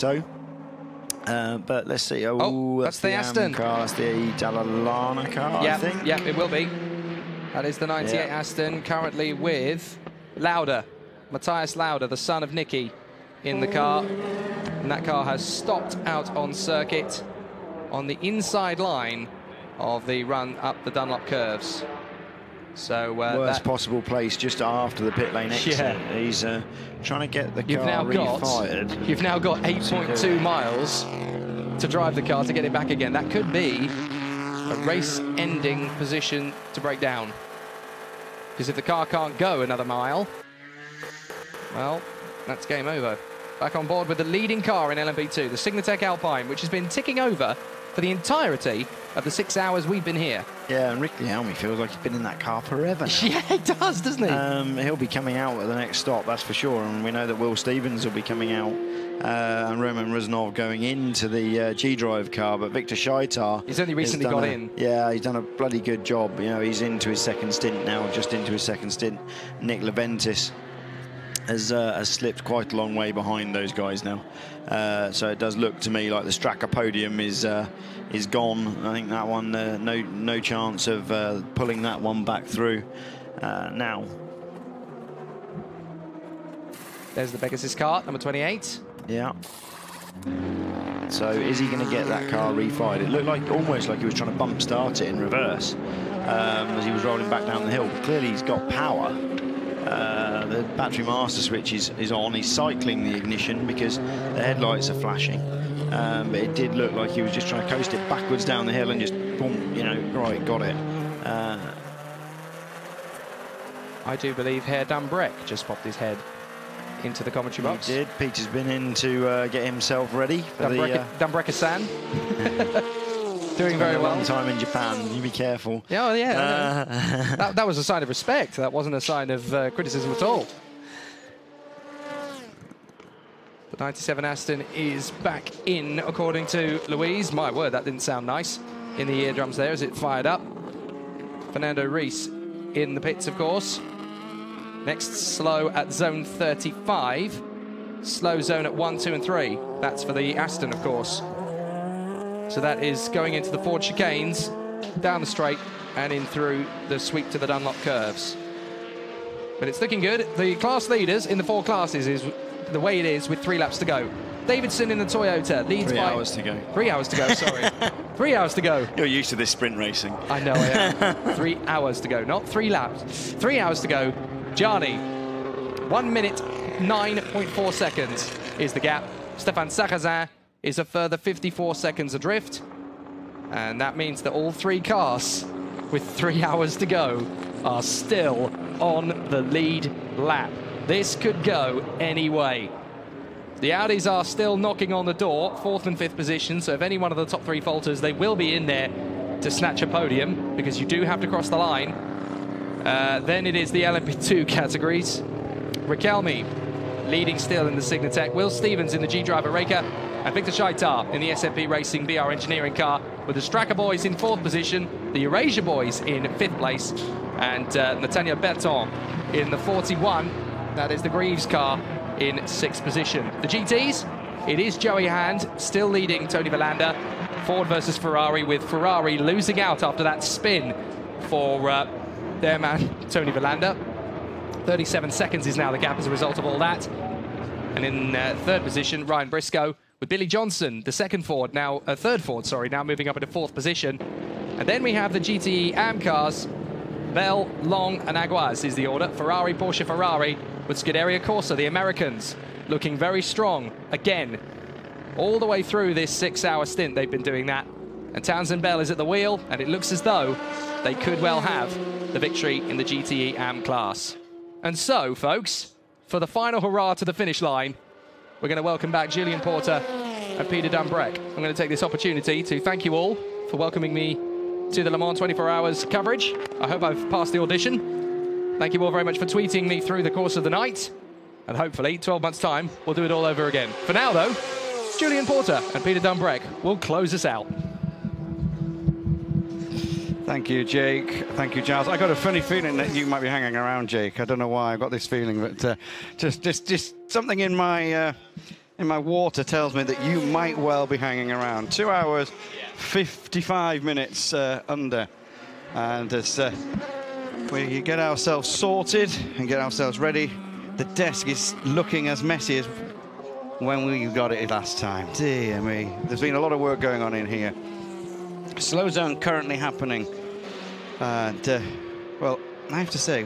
Bristow. But let's see. Oh, that's the Aston car. That's the Dalla Lana car, I think. Yeah, it will be. That is the 98 Aston, currently with Lauda, Matthias Lauda, the son of Nicky, in the car. And that car has stopped out on circuit on the inside line of the run up the Dunlop curves. So worst possible place just after the pit lane exit. Yeah. He's trying to get the car refired. You've now got 8.2 miles to drive the car to get it back again. That could be a race-ending position to break down. Because if the car can't go another mile, well, that's game over. Back on board with the leading car in LMP2, the Signatech Alpine, which has been ticking over for the entirety of the 6 hours we've been here. Yeah, and Rick Lehelmy feels like he's been in that car forever now. Yeah, he does, doesn't he? He'll be coming out at the next stop, that's for sure. And we know that Will Stevens will be coming out and Roman Ruznov going into the G-Drive car. But Victor Scheitar... He's only recently got in. Yeah, he's done a bloody good job. You know, he's into his second stint now, just into his second stint. Nick Leventis has slipped quite a long way behind those guys now. So it does look to me like the Straka podium is gone. I think that one, no chance of pulling that one back through now. There's the Pegasus car, number 28. Yeah. So is he going to get that car refired? It looked like almost like he was trying to bump start it in reverse as he was rolling back down the hill. But clearly he's got power. The battery master switch is on. He's cycling the ignition because the headlights are flashing. But it did look like he was just trying to coast it backwards down the hill and just boom, you know, right, got it. I do believe Herr Dambrek just popped his head into the commentary box. He did. Peter's been in to get himself ready for Dambreka-san. Doing very well. Long time in Japan. You be careful. Yeah, well, yeah. That was a sign of respect. That wasn't a sign of criticism at all. The 97 Aston is back in, according to Louise. My word, that didn't sound nice in the eardrums there as it fired up. Fernando Reis in the pits, of course. Next, slow at zone 35. Slow zone at 1, 2, and 3. That's for the Aston, of course. So that is going into the Ford chicanes, down the straight, and in through the sweep to the Dunlop curves. But it's looking good. The class leaders in the 4 classes is the way it is with 3 laps to go. Davidson in the Toyota leads by... 3 hours to go. 3 hours to go, sorry. 3 hours to go. You're used to this sprint racing. I know I am. 3 hours to go, not 3 laps. 3 hours to go. Gianni, 1 minute, 9.4 seconds is the gap. Stéphane Sarrazin is a further 54 seconds adrift. And that means that all 3 cars with 3 hours to go are still on the lead lap. This could go any way. The Audis are still knocking on the door, 4th and 5th position, so if any one of the top 3 falters, they will be in there to snatch a podium, because you do have to cross the line. Then it is the LMP2 categories. Riquelme leading still in the Signatech. Will Stevens in the G-Drive Reka. And Victor Scheitar in the SMP Racing BR Engineering car, with the Straka boys in 4th position, the Eurasia boys in 5th place, and Nathaniel Berton in the 41. That is the Greaves car in 6th position. The GTs, it is Joey Hand still leading Tony Villander. Ford versus Ferrari, with Ferrari losing out after that spin for their man Tony Villander. 37 seconds is now the gap as a result of all that. And in 3rd position, Ryan Briscoe, with Billy Johnson, the 2nd Ford, now 3rd Ford, sorry, now moving up into 4th position. And then we have the GTE AM cars. Bell, Long, and Aguas is the order. Ferrari, Porsche, Ferrari, with Scuderia Corsa, the Americans, looking very strong again. All the way through this 6-hour stint, they've been doing that. And Townsend Bell is at the wheel, and it looks as though they could well have the victory in the GTE AM class. And so, folks, for the final hurrah to the finish line, we're going to welcome back Julian Porter and Peter Dambrek. I'm going to take this opportunity to thank you all for welcoming me to the Le Mans 24 Hours coverage. I hope I've passed the audition. Thank you all very much for tweeting me through the course of the night. And hopefully, 12 months' time, we'll do it all over again. For now, though, Julian Porter and Peter Dambrek will close us out. Thank you, Jake. Thank you, Giles. I got a funny feeling that you might be hanging around, Jake. I don't know why. I got this feeling, but just something in my in my water tells me that you might well be hanging around. 2 hours, 55 minutes under. And as we get ourselves sorted and get ourselves ready, the desk is looking as messy as when we got it last time. Dear me, there's been a lot of work going on in here. Slow zone currently happening. And, well, I have to say,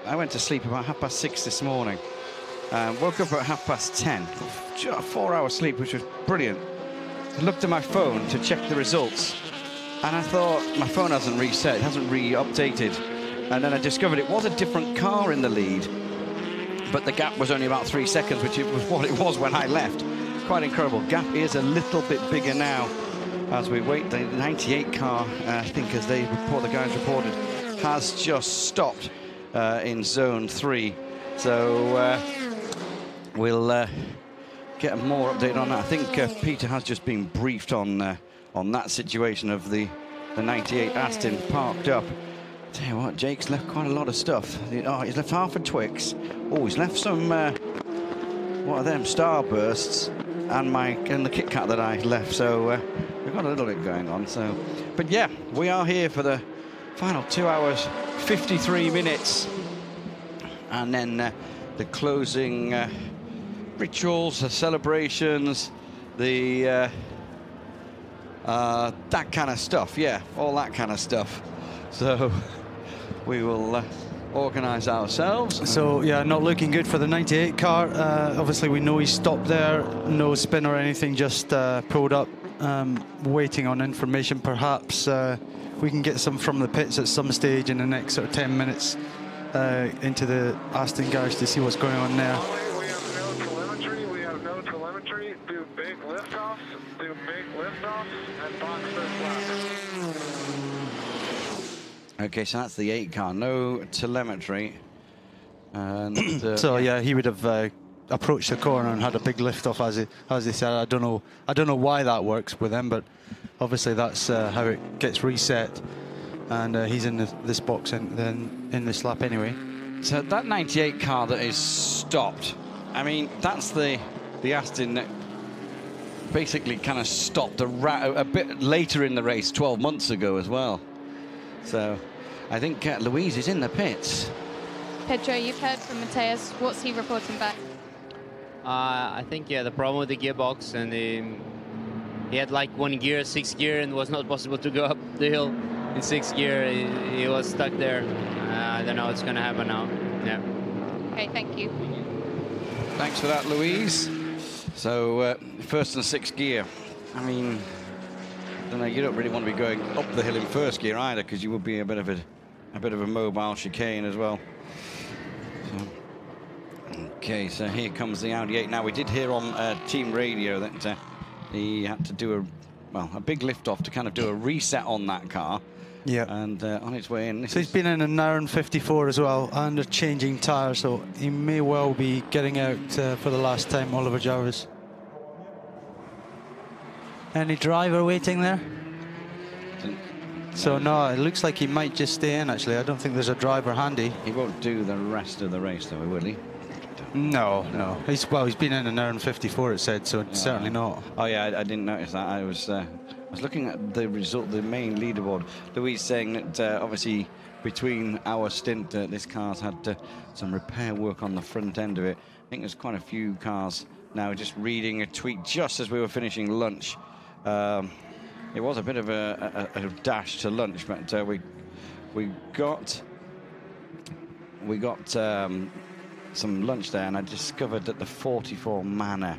I went to sleep about 6:30 this morning. Woke up at 10:30. 4-hour sleep, which was brilliant. I looked at my phone to check the results. And I thought, my phone hasn't reset, it hasn't re-updated. And then I discovered it was a different car in the lead. But the gap was only about 3 seconds, which was what it was when I left. Quite incredible. Gap is a little bit bigger now as we wait. The 98 car, I think, as the guys reported, has just stopped in zone 3. So we'll get a more update on that. I think Peter has just been briefed on that situation of the 98 Aston parked up. Tell you what, Jake's left quite a lot of stuff. Oh, he's left half a Twix. Oh, he's left some, what are them, Starbursts, and the Kit Kat that I left. So we've got a little bit going on. So, but yeah, we are here for the final 2 hours, 53 minutes. And then the closing rituals, the celebrations, the that kind of stuff. Yeah, all that kind of stuff. So we will organise ourselves. So, yeah, not looking good for the 98 car. Obviously, we know he stopped there. No spin or anything, just pulled up, waiting on information. Perhaps we can get some from the pits at some stage in the next sort of 10 minutes into the Aston garage to see what's going on there. We have no telemetry. We have no telemetry. Do big liftoffs. Do big liftoffs and box this lap. Okay, so that's the 8 car. No telemetry. And so yeah, he would have approached the corner and had a big lift off, as they said. I don't know why that works with him, but obviously that's how it gets reset. And he's in this box in this lap anyway. So that 98 car that is stopped, I mean, that's the Aston that basically kind of stopped a bit later in the race, 12 months ago as well. So I think Louise is in the pits. Pedro, you've heard from Matthias. What's he reporting back? I think, yeah, the problem with the gearbox, and he had like 1 gear, 6th gear, and it was not possible to go up the hill in 6th gear. He was stuck there. I don't know what's going to happen now. Yeah. Okay, thank you. Thanks for that, Louise. So 1st and 6th gear. I mean, I don't know, you don't really want to be going up the hill in 1st gear either, because you would be a bit of a mobile chicane as well. So, okay, so here comes the Audi 8. Now, we did hear on team radio that he had to do a big lift off to kind of do a reset on that car. Yeah. And on its way in. So he's been in an hour and 54 as well, and they're changing tyres, so he may well be getting out for the last time, Oliver Jarvis. Any driver waiting there? So no, it looks like he might just stay in, actually. I don't think there's a driver handy. He won't do the rest of the race, though, will he? No. He's been in an hour and 54, it said, so certainly not. Oh yeah, I didn't notice that. I was looking at the result, the main leaderboard. Louise saying that obviously between our stint, this car's had some repair work on the front end of it. I think there's quite a few cars now. Just reading a tweet just as we were finishing lunch. It was a bit of a dash to lunch, but we got some lunch there, and I discovered that the 44 Manor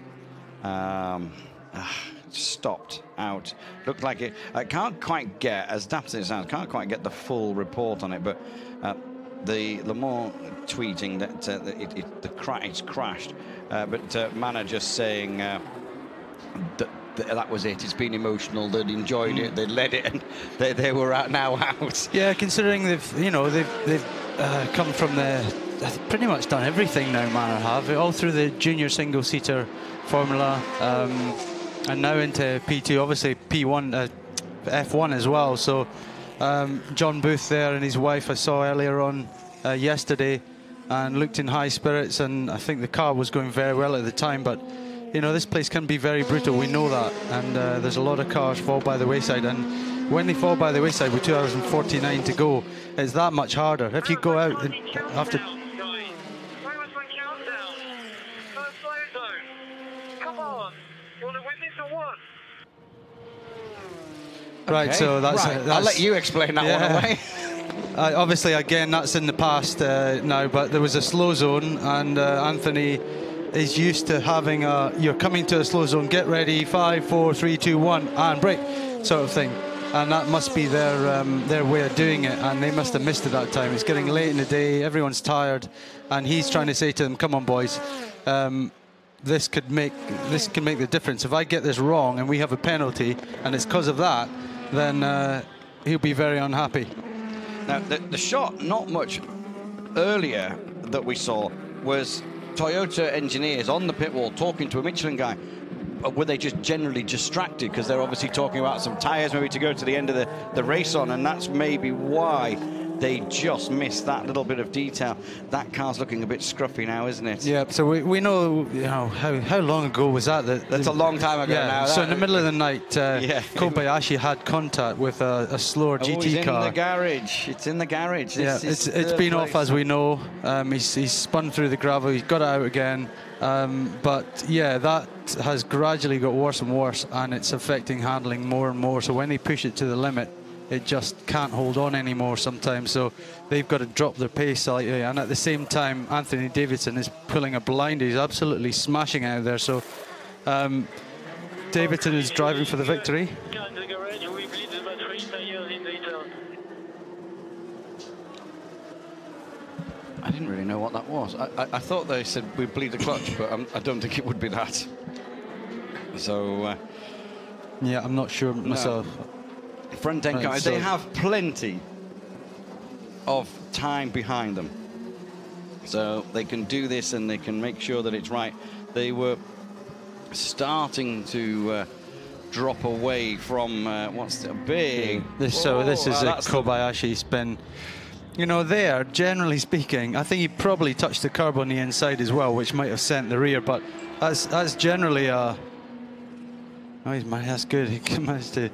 stopped out. Looked like it. I can't quite get, as daft as it sounds, can't quite get the full report on it, but the Le Mans tweeting that it's crashed, but Manor just saying that was it. It's been emotional. They'd enjoyed it. They'd led it, and they were now out. Yeah, considering they've come from they've pretty much done everything now. Manor have all through the junior single-seater formula, and now into P2. Obviously P1, F1 as well. So John Booth there and his wife I saw earlier on yesterday, and looked in high spirits. And I think the car was going very well at the time, but you know, this place can be very brutal. We know that, and there's a lot of cars fall by the wayside, and when they fall by the wayside with 2 hours and 49 to go, it's that much harder. If you go out after... Right, Okay. so that's... Right. I'll let you explain that one away. Obviously, again, that's in the past now, but there was a slow zone, and Anthony is used to having a, you're coming to a slow zone, get ready, 5, 4, 3, 2, 1, and brake, sort of thing. And that must be their way of doing it, and they must have missed it that time. It's getting late in the day, everyone's tired, and he's trying to say to them, come on, boys, this can make the difference. If I get this wrong and we have a penalty, and it's because of that, then he'll be very unhappy. Now, the shot not much earlier that we saw was Toyota engineers on the pit wall talking to a Michelin guy. Were they just generally distracted because they're obviously talking about some tyres maybe to go to the end of the race on, and that's maybe why they just missed that little bit of detail. That car's looking a bit scruffy now, isn't it? Yeah, so we know, you know, how long ago was that? That's a long time ago now. So in the middle of the night, Kobayashi had contact with a slower GT car. It's in the garage. It's in the garage. It's been off, as we know. He's spun through the gravel. He's got it out again. But yeah, that has gradually got worse and worse, and it's affecting handling more and more. So when they push it to the limit, it just can't hold on anymore sometimes, so they've got to drop their pace slightly, and at the same time Anthony Davidson is pulling a blind. He's absolutely smashing out there, so Davidson is driving for the victory. I didn't really know what that was. I thought they said we bleed the clutch, but I don't think it would be that. So yeah, I'm not sure myself. No. Front end cars, they have plenty of time behind them, so they can do this and they can make sure that it's right. They were starting to drop away from what's the big. So this is a Kobayashi spin. You know, there, generally speaking, I think he probably touched the curb on the inside as well, which might have sent the rear, but that's generally a... Oh, that's good. He managed to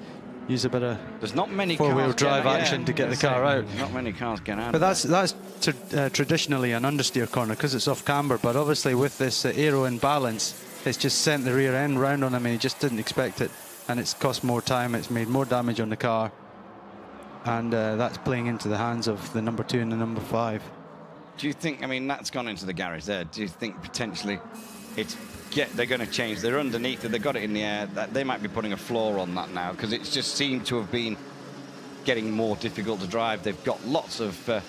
use a bit of there's not many four-wheel drive action to get the car out. Not many cars get out. But that's traditionally an understeer corner because it's off camber. But obviously with this aero imbalance, it's just sent the rear end round on him, and he just didn't expect it, and it's cost more time. It's made more damage on the car, and that's playing into the hands of the number 2 and the number 5. Do you think? I mean, that's gone into the garage there. Do you think potentially they're going to change? They're underneath it. They've got it in the air. They might be putting a floor on that now because it's just seemed to have been getting more difficult to drive. They've got lots of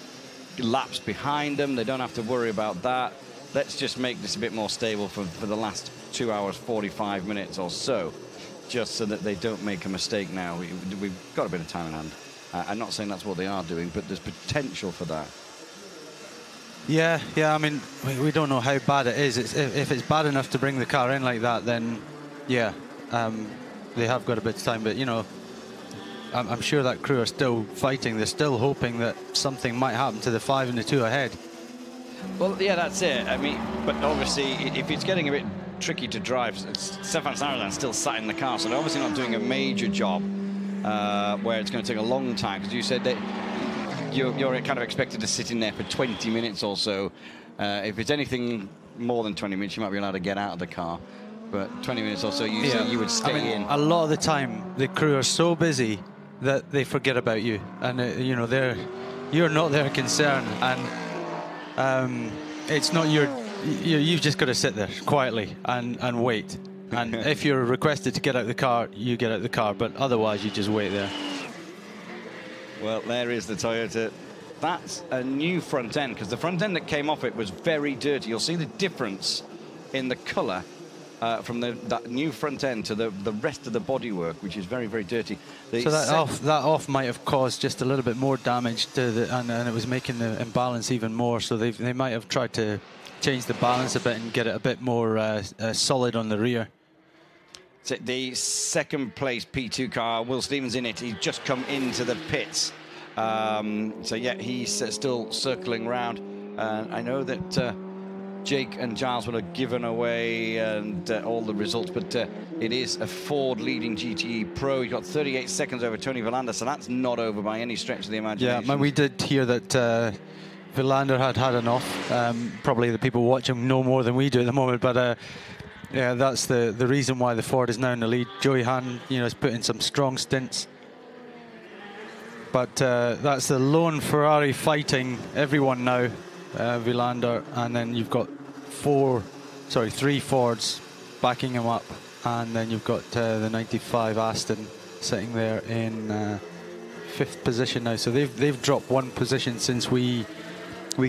laps behind them. They don't have to worry about that. Let's just make this a bit more stable for the last 2 hours, 45 minutes or so, just so that they don't make a mistake now. We've got a bit of time in hand. I'm not saying that's what they are doing, but there's potential for that. Yeah, I mean, we don't know how bad it is. If it's bad enough to bring the car in like that, then, yeah, they have got a bit of time. But, you know, I'm sure that crew are still fighting. They're still hoping that something might happen to the 5 and the 2 ahead. Well, yeah, that's it. I mean, but obviously, if it's getting a bit tricky to drive, Stefan Sarrazin still sat in the car, so they're obviously not doing a major job where it's going to take a long time, because you said that you're kind of expected to sit in there for 20 minutes or so. If it's anything more than 20 minutes, you might be allowed to get out of the car. But 20 minutes or so, you would stay in. A lot of the time, the crew are so busy that they forget about you, and you know, you're not their concern, and it's not you've just got to sit there quietly and wait. And if you're requested to get out of the car, you get out of the car, but otherwise you just wait there. Well, there is the Toyota. That's a new front end, because the front end that came off it was very dirty. You'll see the difference in the colour from that new front end to the rest of the bodywork, which is very, very dirty. So that off might have caused just a little bit more damage to and it was making the imbalance even more. So they might have tried to change the balance a bit and get it a bit more solid on the rear. So the second place P2 car, Will Stevens in it. He's just come into the pits. So yeah, he's still circling around. I know that Jake and Giles would have given away and all the results, but it is a Ford leading GTE Pro. He's got 38 seconds over Tony Villander, so that's not over by any stretch of the imagination. Yeah, we did hear that Villander had enough. Probably the people watching know more than we do at the moment, but yeah, that's the reason why the Ford is now in the lead. Joey Hahn, has put in some strong stints. But that's the lone Ferrari fighting everyone now, Villander, and then you've got three Fords backing him up, and then you've got the 95 Aston sitting there in 5th position now. So they've dropped 1 position since we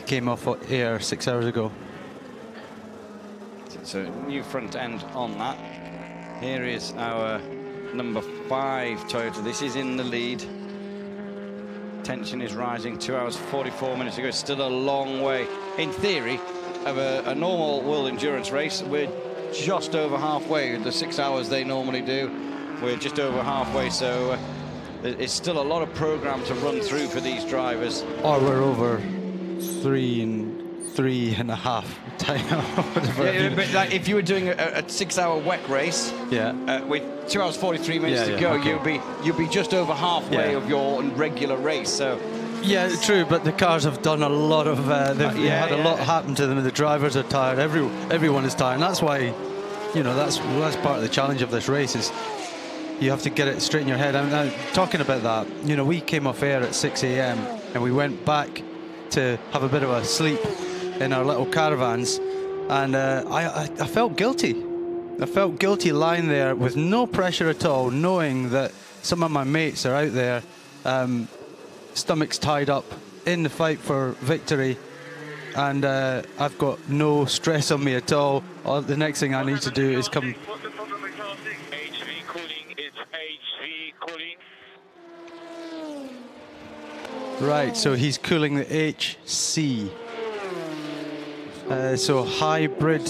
came off air 6 hours ago. So new front end on that. Here is our number 5 Toyota. This is in the lead. Tension is rising. 2 hours 44 minutes to go. Still a long way, in theory, of a normal world endurance race. We're just over halfway. The 6 hours they normally do, we're just over halfway. So it's still a lot of program to run through for these drivers. Or we're over 3.5 time. Yeah, but like if you were doing a 6 hour WEC race, with 2 hours 43 minutes to go, okay, you'd be just over halfway of your regular race. So yeah, true, but the cars have done a lot of they've had a lot happen to them. The drivers are tired, everyone is tired, and that's why that's part of the challenge of this race, is you have to get it straight in your head. And talking about that, we came off air at 6 a.m. and we went back to have a bit of a sleep in our little caravans, and I felt guilty. I felt guilty lying there with no pressure at all, knowing that some of my mates are out there, stomachs tied up in the fight for victory, and I've got no stress on me at all. The next thing I need to do is come. HV cooling, it's HV cooling. Right, so he's cooling the HC. So hybrid.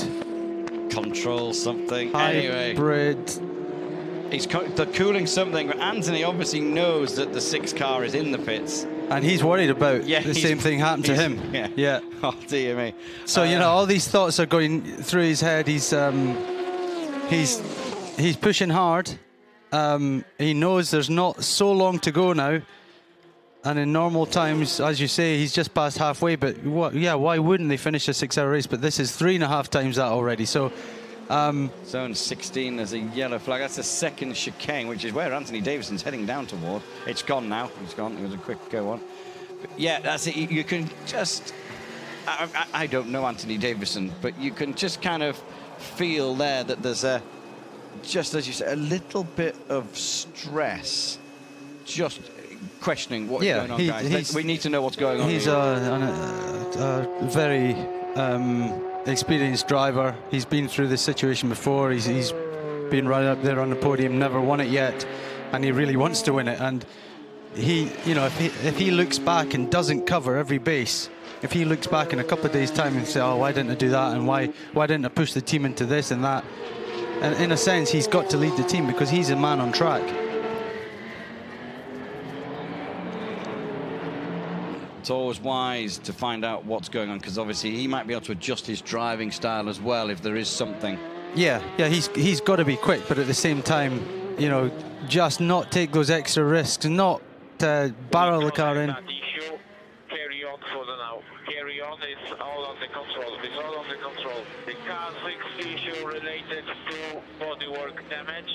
Control something. Hybrid. Anyway, he's cooling something, but Anthony obviously knows that the 6 car is in the pits. And he's worried about the same thing happened to him. Yeah. Oh, dear me. So, all these thoughts are going through his head. He's pushing hard. He knows there's not so long to go now. And in normal times, as you say, he's just past halfway. But why wouldn't they finish a 6 hour race? But this is 3.5 times that already. So, Zone 16, there's a yellow flag. That's the second chicane, which is where Anthony Davison's heading down toward. It's gone now. It's gone. It was a quick go on. But yeah, that's it. You can just... I don't know Anthony Davison, but you can just kind of feel there that there's just as you say, a little bit of stress. Just questioning what's going on, guys. We need to know what's going on. He's a very experienced driver. He's been through this situation before. He's been right up there on the podium, never won it yet, and he really wants to win it. And he, if he looks back and doesn't cover every base, if he looks back in a couple of days' time and say, "Oh, why didn't I do that? And why didn't I push the team into this and that?" And in a sense, he's got to lead the team because he's a man on track. It's always wise to find out what's going on, because obviously he might be able to adjust his driving style as well if there is something. Yeah, he's got to be quick, but at the same time, just not take those extra risks, not barrel the car in. Carry on for the now. Carry on. It's all under control. It's all under control. The car 6 issue related to bodywork damage.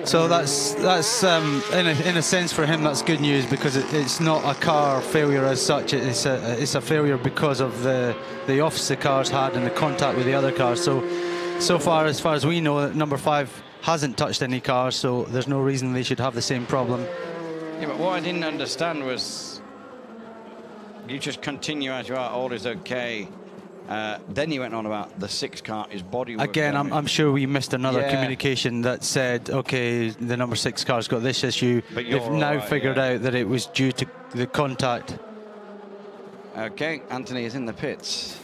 So that's in a sense for him that's good news, because it's not a car failure as such. It's a failure because of the offs the cars had and the contact with the other cars. So far as we know, number 5 hasn't touched any cars, so there's no reason they should have the same problem. Yeah, but what I didn't understand was you just continue as you are, all is okay. Then he went on about the 6 car is bodywork. Again, I'm sure we missed another communication that said, okay, the number 6 car's got this issue. But they've now figured out that it was due to the contact. Okay, Anthony is in the pits.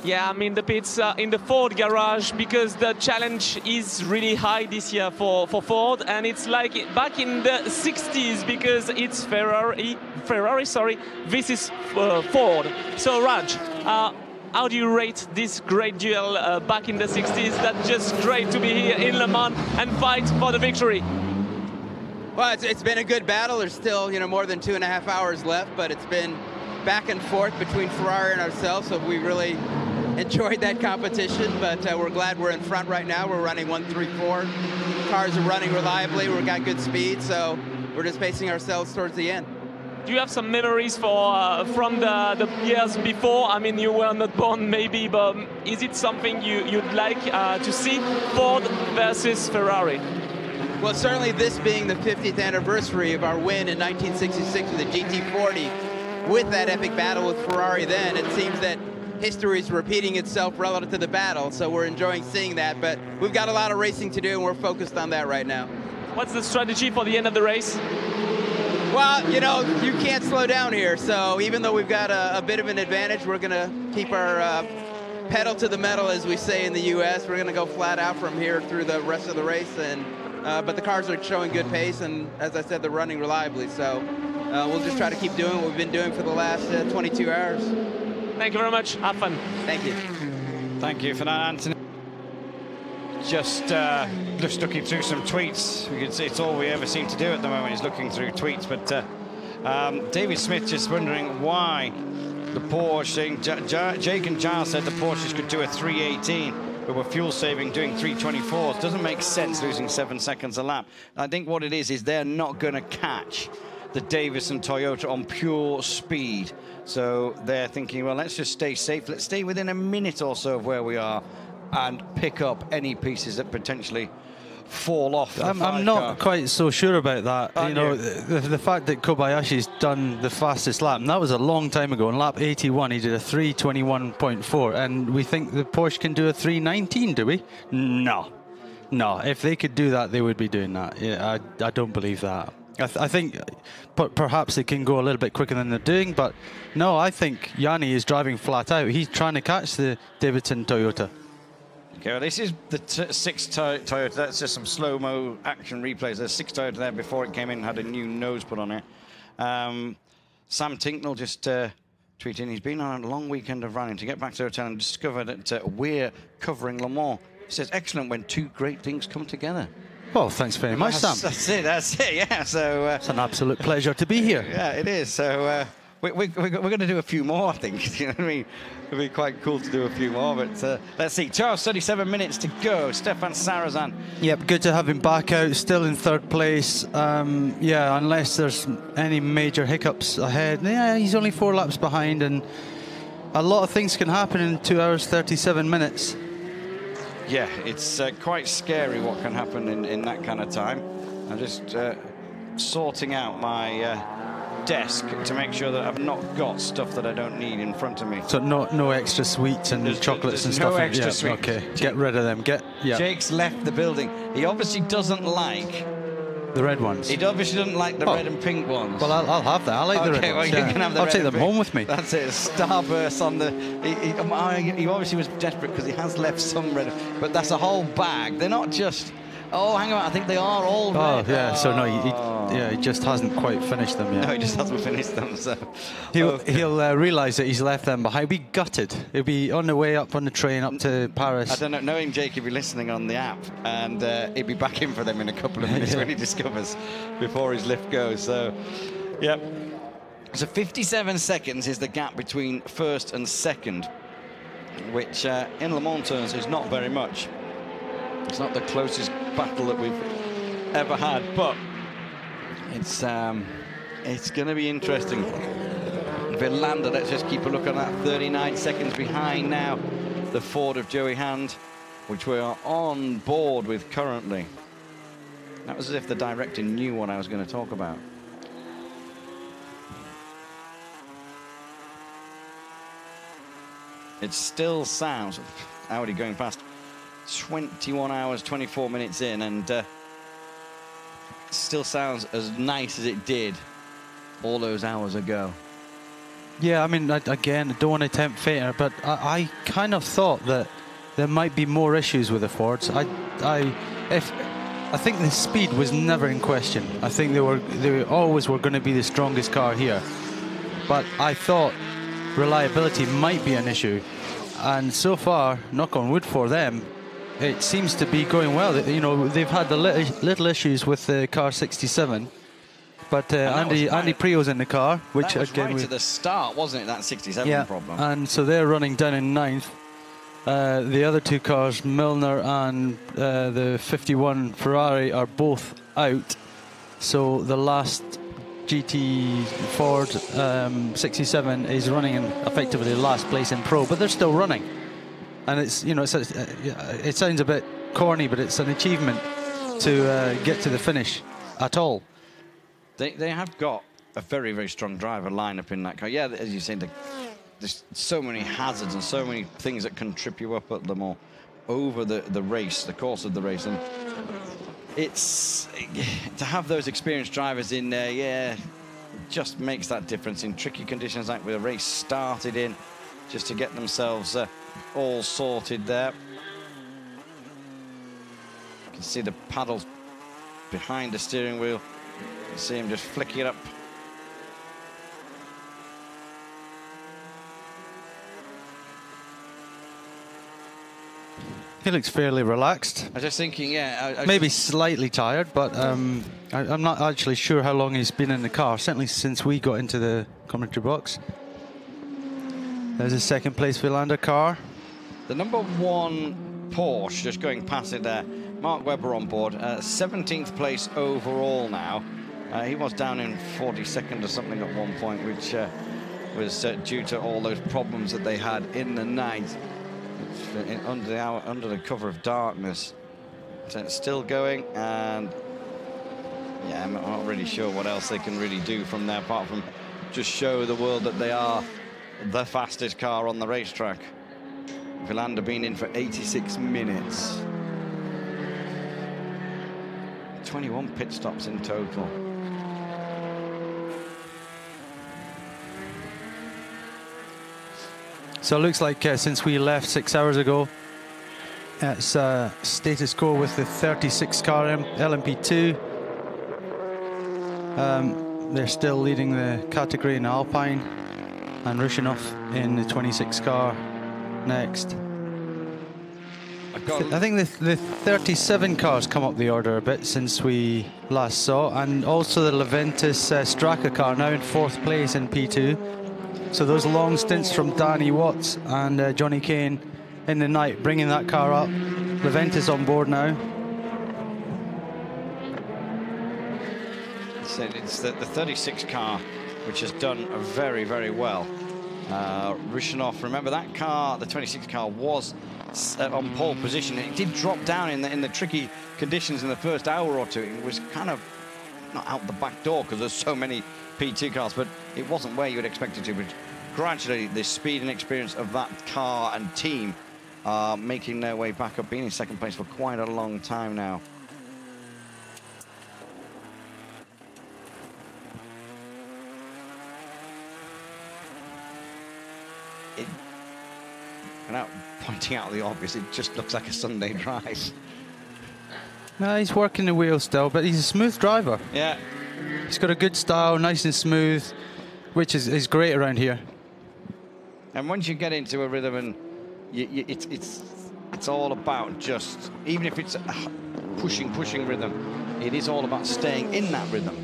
Yeah, I'm in the pits in the Ford garage because the challenge is really high this year for Ford, and it's like back in the 60s because it's Ferrari, sorry, this is Ford. So Raj, how do you rate this great duel back in the 60s? That's just great to be here in Le Mans and fight for the victory. Well, it's been a good battle. There's still, you know, more than 2.5 hours left, but it's been back and forth between Ferrari and ourselves, so we really enjoyed that competition, but we're glad we're in front right now. We're running 1-3-4. Cars are running reliably. We've got good speed, so we're just pacing ourselves towards the end. Do you have some memories from the years before? I mean, you were not born maybe, but is it something you'd like to see, Ford versus Ferrari? Well, certainly this being the 50th anniversary of our win in 1966 with the GT40, with that epic battle with Ferrari then, it seems that history is repeating itself relative to the battle, so we're enjoying seeing that, but we've got a lot of racing to do and we're focused on that right now. What's the strategy for the end of the race? Well, you know, you can't slow down here, so even though we've got a bit of an advantage, we're going to keep our pedal to the metal, as we say in the U.S. We're going to go flat out from here through the rest of the race, and but the cars are showing good pace, and as I said, they're running reliably, so we'll just try to keep doing what we've been doing for the last 22 hours. Thank you very much. Have fun. Thank you. Thank you for that, Anthony. Just looking through some tweets. It's all we ever seem to do at the moment is looking through tweets. But David Smith just wondering why the Porsche, saying Jake and Giles said the Porsches could do a 318, but were fuel saving doing 324s. Doesn't make sense losing 7 seconds a lap. I think what it is they're not going to catch the Davison Toyota on pure speed. So they're thinking, well, let's just stay safe. Let's stay within a minute or so of where we are and pick up any pieces that potentially fall off. I'm not quite so sure about that. You know, the fact that Kobayashi's done the fastest lap, and that was a long time ago. In lap 81, he did a 3:21.4, and we think the Porsche can do a 3:19, do we? No. If they could do that, they would be doing that. Yeah, I don't believe that. I think perhaps they can go a little bit quicker than they're doing, but no, I think Yanni is driving flat out. He's trying to catch the Davidson Toyota. Okay, well, this is the 6 Toyota. That's just some slow-mo action replays. There's 6 Toyota there before it came in, had a new nose put on it. Sam Tinknell just tweeting, he's been on a long weekend of running to get back to the hotel and discover that we're covering Le Mans. He says, excellent when two great things come together. Well, thanks very much, Sam. That's it, yeah. So it's an absolute pleasure to be here. Yeah, it is. So we're going to do a few more, I think. You know what I mean? It'd be quite cool to do a few more, but let's see. 37 minutes to go. Stefan Sarrazin. Yep, good to have him back out, still in third place. Yeah, unless there's any major hiccups ahead. Yeah, he's only 4 laps behind, and a lot of things can happen in 2 hours, 37 minutes. Yeah, it's quite scary what can happen in that kind of time. I'm just sorting out my desk to make sure that I've not got stuff that I don't need in front of me. So no extra sweets and chocolates and stuff. No extra sweets. Okay, get rid of them. Jake's left the building. He obviously doesn't like the red ones. He obviously doesn't like the red and pink ones. Well, I'll have that. I like the red ones. Well, you can have the I'll red take them and pink. home with me. That's it. Starburst on the. He obviously was desperate because he has left some red, but that's a whole bag. They're not just. Oh, hang on. I think they are all red. Oh, yeah. So no, he just hasn't quite finished them yet. No, he just hasn't finished them. So he'll realise that he's left them behind. He'll be gutted. He'll be on the way up on the train up to Paris. I don't know. Knowing Jake, he'll be listening on the app, and he'll be back in for them in a couple of minutes when he discovers before his lift goes. So, yep. So 57 seconds is the gap between first and second, which in Le Mans terms is not very much. It's not the closest battle that we've ever had, but it's going to be interesting. Verlander, let's just keep a look on that. 39 seconds behind now, the Ford of Joey Hand, which we are on board with currently. That was as if the director knew what I was going to talk about. It still sounds, Audi going past 21 hours, 24 minutes in, and still sounds as nice as it did all those hours ago. Yeah, I mean, again, I don't want to tempt fate, but I kind of thought that there might be more issues with the Fords. I think the speed was never in question. I think they always were going to be the strongest car here. But I thought reliability might be an issue. And so far, knock on wood for them, it seems to be going well. You know, they've had the little issues with the car 67. But Andy Prio's in the car, which that was again right at the start, wasn't it? That 67 problem. And so they're running down in 9th. The other two cars, Milner and the 51 Ferrari, are both out. So the last GT Ford 67 is running in effectively last place in Pro, but they're still running. And it's, you know, it sounds a bit corny, but it's an achievement to get to the finish at all. They have got a very, very strong driver lineup in that car. Yeah, as you said, there's so many hazards and so many things that can trip you up at them or over the race, the course of the race. And it's to have those experienced drivers in there, yeah, just makes that difference in tricky conditions like where the race started in, just to get themselves all sorted there. You can see the paddles behind the steering wheel. You see him just flicking it up. He looks fairly relaxed. I was just thinking, yeah. Maybe slightly tired, but I'm not actually sure how long he's been in the car, certainly since we got into the commentary box. There's a second place Vilander car. The number 1 Porsche just going past it there. Mark Webber on board, 17th place overall now. He was down in 42nd or something at one point, which was due to all those problems that they had in the night. Under the cover of darkness. So it's still going, and yeah, I'm not really sure what else they can really do from there apart from just show the world that they are the fastest car on the racetrack. Vilander been in for 86 minutes. 21 pit stops in total. So it looks like since we left 6 hours ago, it's status quo with the 36 car LMP2. They're still leading the category in Alpine, and Rushinov in the 26 car next. I think the 37 cars come up the order a bit since we last saw, and also the Leventis Straka car now in 4th place in P2. So those long stints from Danny Watts and Johnny Kane in the night, bringing that car up. Leventis on board now. So it's the 36 car, which has done very, very well. Rushinov, remember that car, the 26 car, was on pole position. It did drop down in the tricky conditions in the first hour or two. It was kind of not out the back door because there's so many P2 cars, but it wasn't where you would expect it to. But gradually, the speed and experience of that car and team are making their way back up, being in second place for quite a long time now. Without pointing out the obvious, it just looks like a Sunday drive. No, he's working the wheel still, but he's a smooth driver. Yeah. He's got a good style, nice and smooth, which is great around here. And once you get into a rhythm, and it's all about just, even if it's a pushing rhythm, it is all about staying in that rhythm.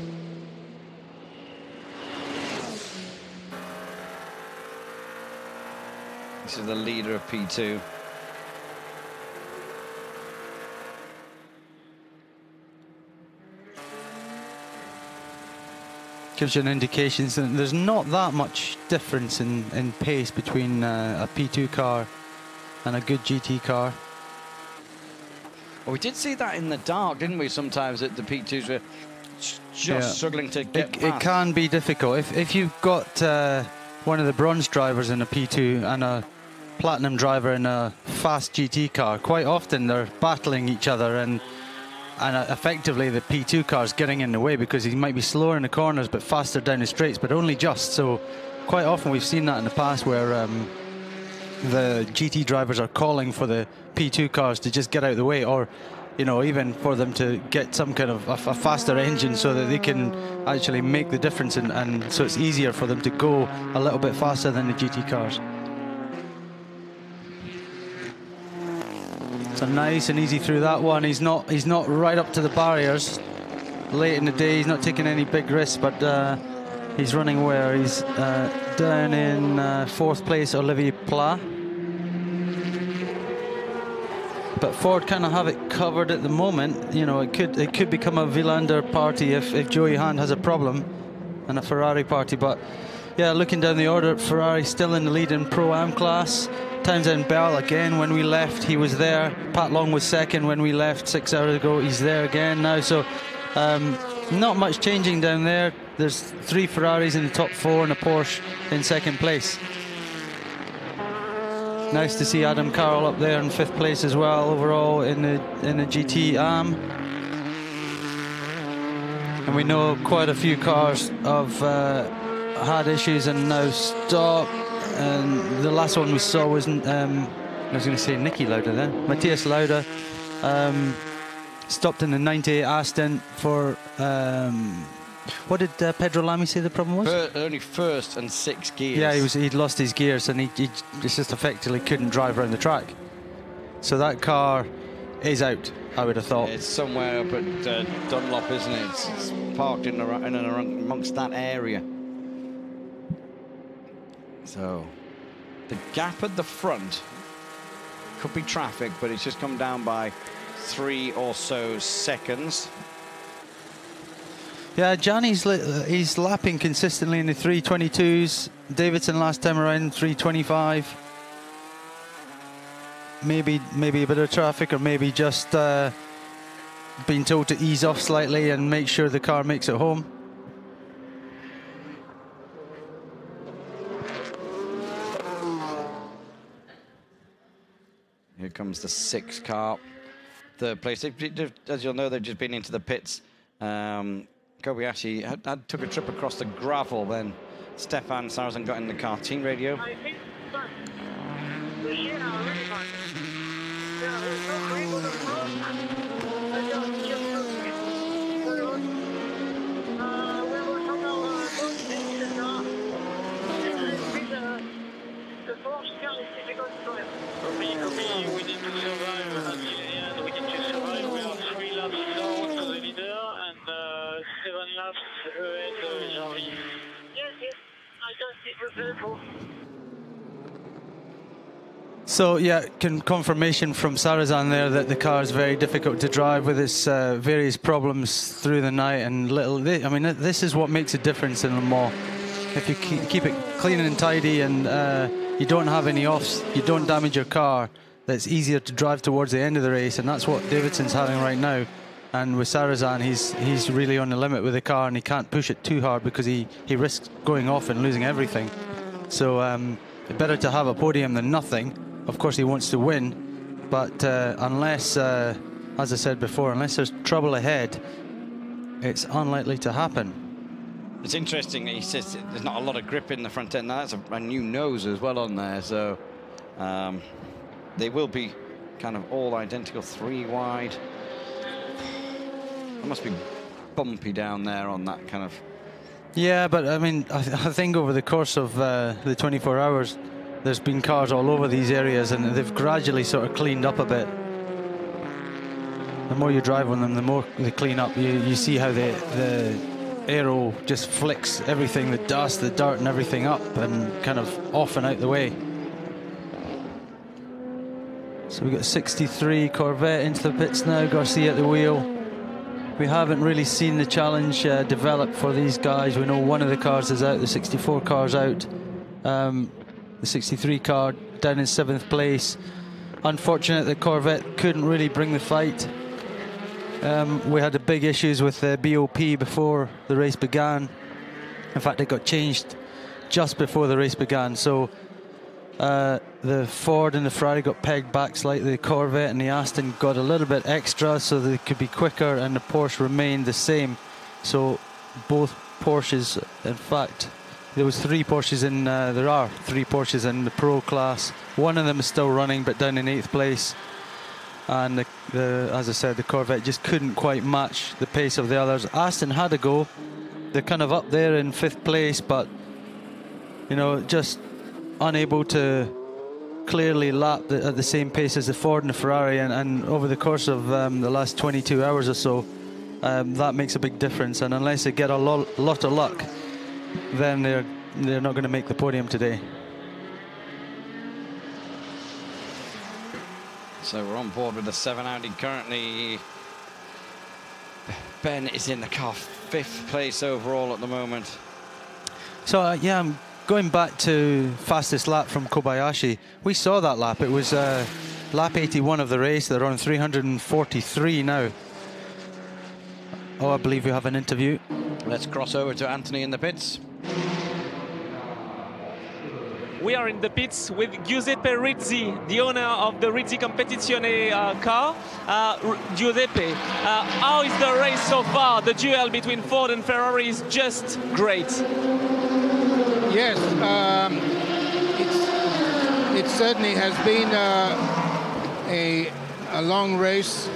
This is the leader of P2. Gives you an indication that there's not that much difference in pace between a P2 car and a good GT car. Well, we did see that in the dark, didn't we? Sometimes that the P2s were just struggling to get past. It can be difficult. If you've got one of the bronze drivers in a P2 and a platinum driver in a fast GT car, quite often they're battling each other, and effectively the P2 car's getting in the way because he might be slower in the corners but faster down the straights, but only just. So quite often we've seen that in the past where the GT drivers are calling for the P2 cars to just get out of the way, or even for them to get some kind of a faster engine so that they can actually make the difference, and so it's easier for them to go a little bit faster than the GT cars. So nice and easy through that one. He's not right up to the barriers late in the day. He's not taking any big risks, but he's running where? He's down in 4th place, Olivier Pla. But Ford kind of have it covered at the moment. It could become a Vilander party if Joey Hand has a problem, and a Ferrari party. But yeah, looking down the order, Ferrari still in the lead in Pro-Am class. Townsend Bell again, when we left he was there. Pat Long was second when we left 6 hours ago. He's there again now. So not much changing down there. There's 3 Ferraris in the top 4 and a Porsche in 2nd place. Nice to see Adam Carroll up there in 5th place as well overall in the GT Am. And we know quite a few cars have had issues and now stop. And the last one we saw wasn't, I was going to say Niki Lauda there. Matthias Lauda stopped in the 98 Aston for, what did Pedro Lamy say the problem was? Only 1st and 6 gears. Yeah, he'd lost his gears and he just effectively couldn't drive around the track. So that car is out, I would have thought. It's somewhere up at Dunlop, isn't it? It's parked in and amongst that area. So the gap at the front could be traffic, but it's just come down by 3 or so seconds. Yeah, Gianni's he's lapping consistently in the 322s. Davidson last time around 325. Maybe a bit of traffic, or maybe just being told to ease off slightly and make sure the car makes it home. Here comes the 6 car, 3rd place. As you'll know, they've just been into the pits. Kobayashi took a trip across the gravel. Then Stefan Sarrazin got in the car. Team radio. We need to survive until the end. We need to survive. We are 3 laps down to the leader and 7 laps ahead of Jarvis. Yes, I just see for. So yeah, confirmation from Sarrazin there that the car is very difficult to drive with its various problems through the night and I mean, this is what makes a difference in Le Mans. If you keep it clean and tidy and you don't have any offs, you don't damage your car, that's easier to drive towards the end of the race, and that's what Davidson's having right now. And with Sarrazin, he's really on the limit with the car, and he can't push it too hard because he risks going off and losing everything. So better to have a podium than nothing. Of course he wants to win, but unless, as I said before, unless there's trouble ahead, it's unlikely to happen. It's interesting, he says there's not a lot of grip in the front end. Now that's a new nose as well on there, so they will be kind of all identical, 3 wide. It must be bumpy down there on that kind of... Yeah, but I mean, I think over the course of the 24 hours, there's been cars all over these areas, and they've gradually sort of cleaned up a bit. The more you drive on them, the more they clean up. You see how the aero just flicks everything, the dust, the dirt and everything up and kind of off and out the way. So we got 63 Corvette into the pits now, Garcia at the wheel. We haven't really seen the challenge develop for these guys. We know one of the cars is out, the 64 car's out. The 63 car down in 7th place. Unfortunate that Corvette couldn't really bring the fight. We had the big issues with the BOP before the race began. In fact, it got changed just before the race began. So the Ford and the Ferrari got pegged back slightly. The Corvette and the Aston got a little bit extra so they could be quicker, and the Porsche remained the same. So both Porsches, in fact, there was 3 Porsches in, there are 3 Porsches in the Pro class. One of them is still running, but down in 8th place. And as I said, the Corvette just couldn't quite match the pace of the others. Aston had a go. They're kind of up there in 5th place, but, you know, just unable to clearly lap at the same pace as the Ford and the Ferrari. And over the course of the last 22 hours or so, that makes a big difference. And unless they get a lot of luck, then they're not going to make the podium today. So we're on board with the 7 Audi currently. Ben is in the car, 5th place overall at the moment. So yeah, I'm going back to fastest lap from Kobayashi. We saw that lap. It was lap 81 of the race. They're on 343 now. Oh, I believe we have an interview. Let's cross over to Anthony in the pits. We are in the pits with Giuseppe Rizzi, the owner of the Rizzi Competizione car. Giuseppe, how is the race so far? The duel between Ford and Ferrari is just great. Yes, it certainly has been a long race.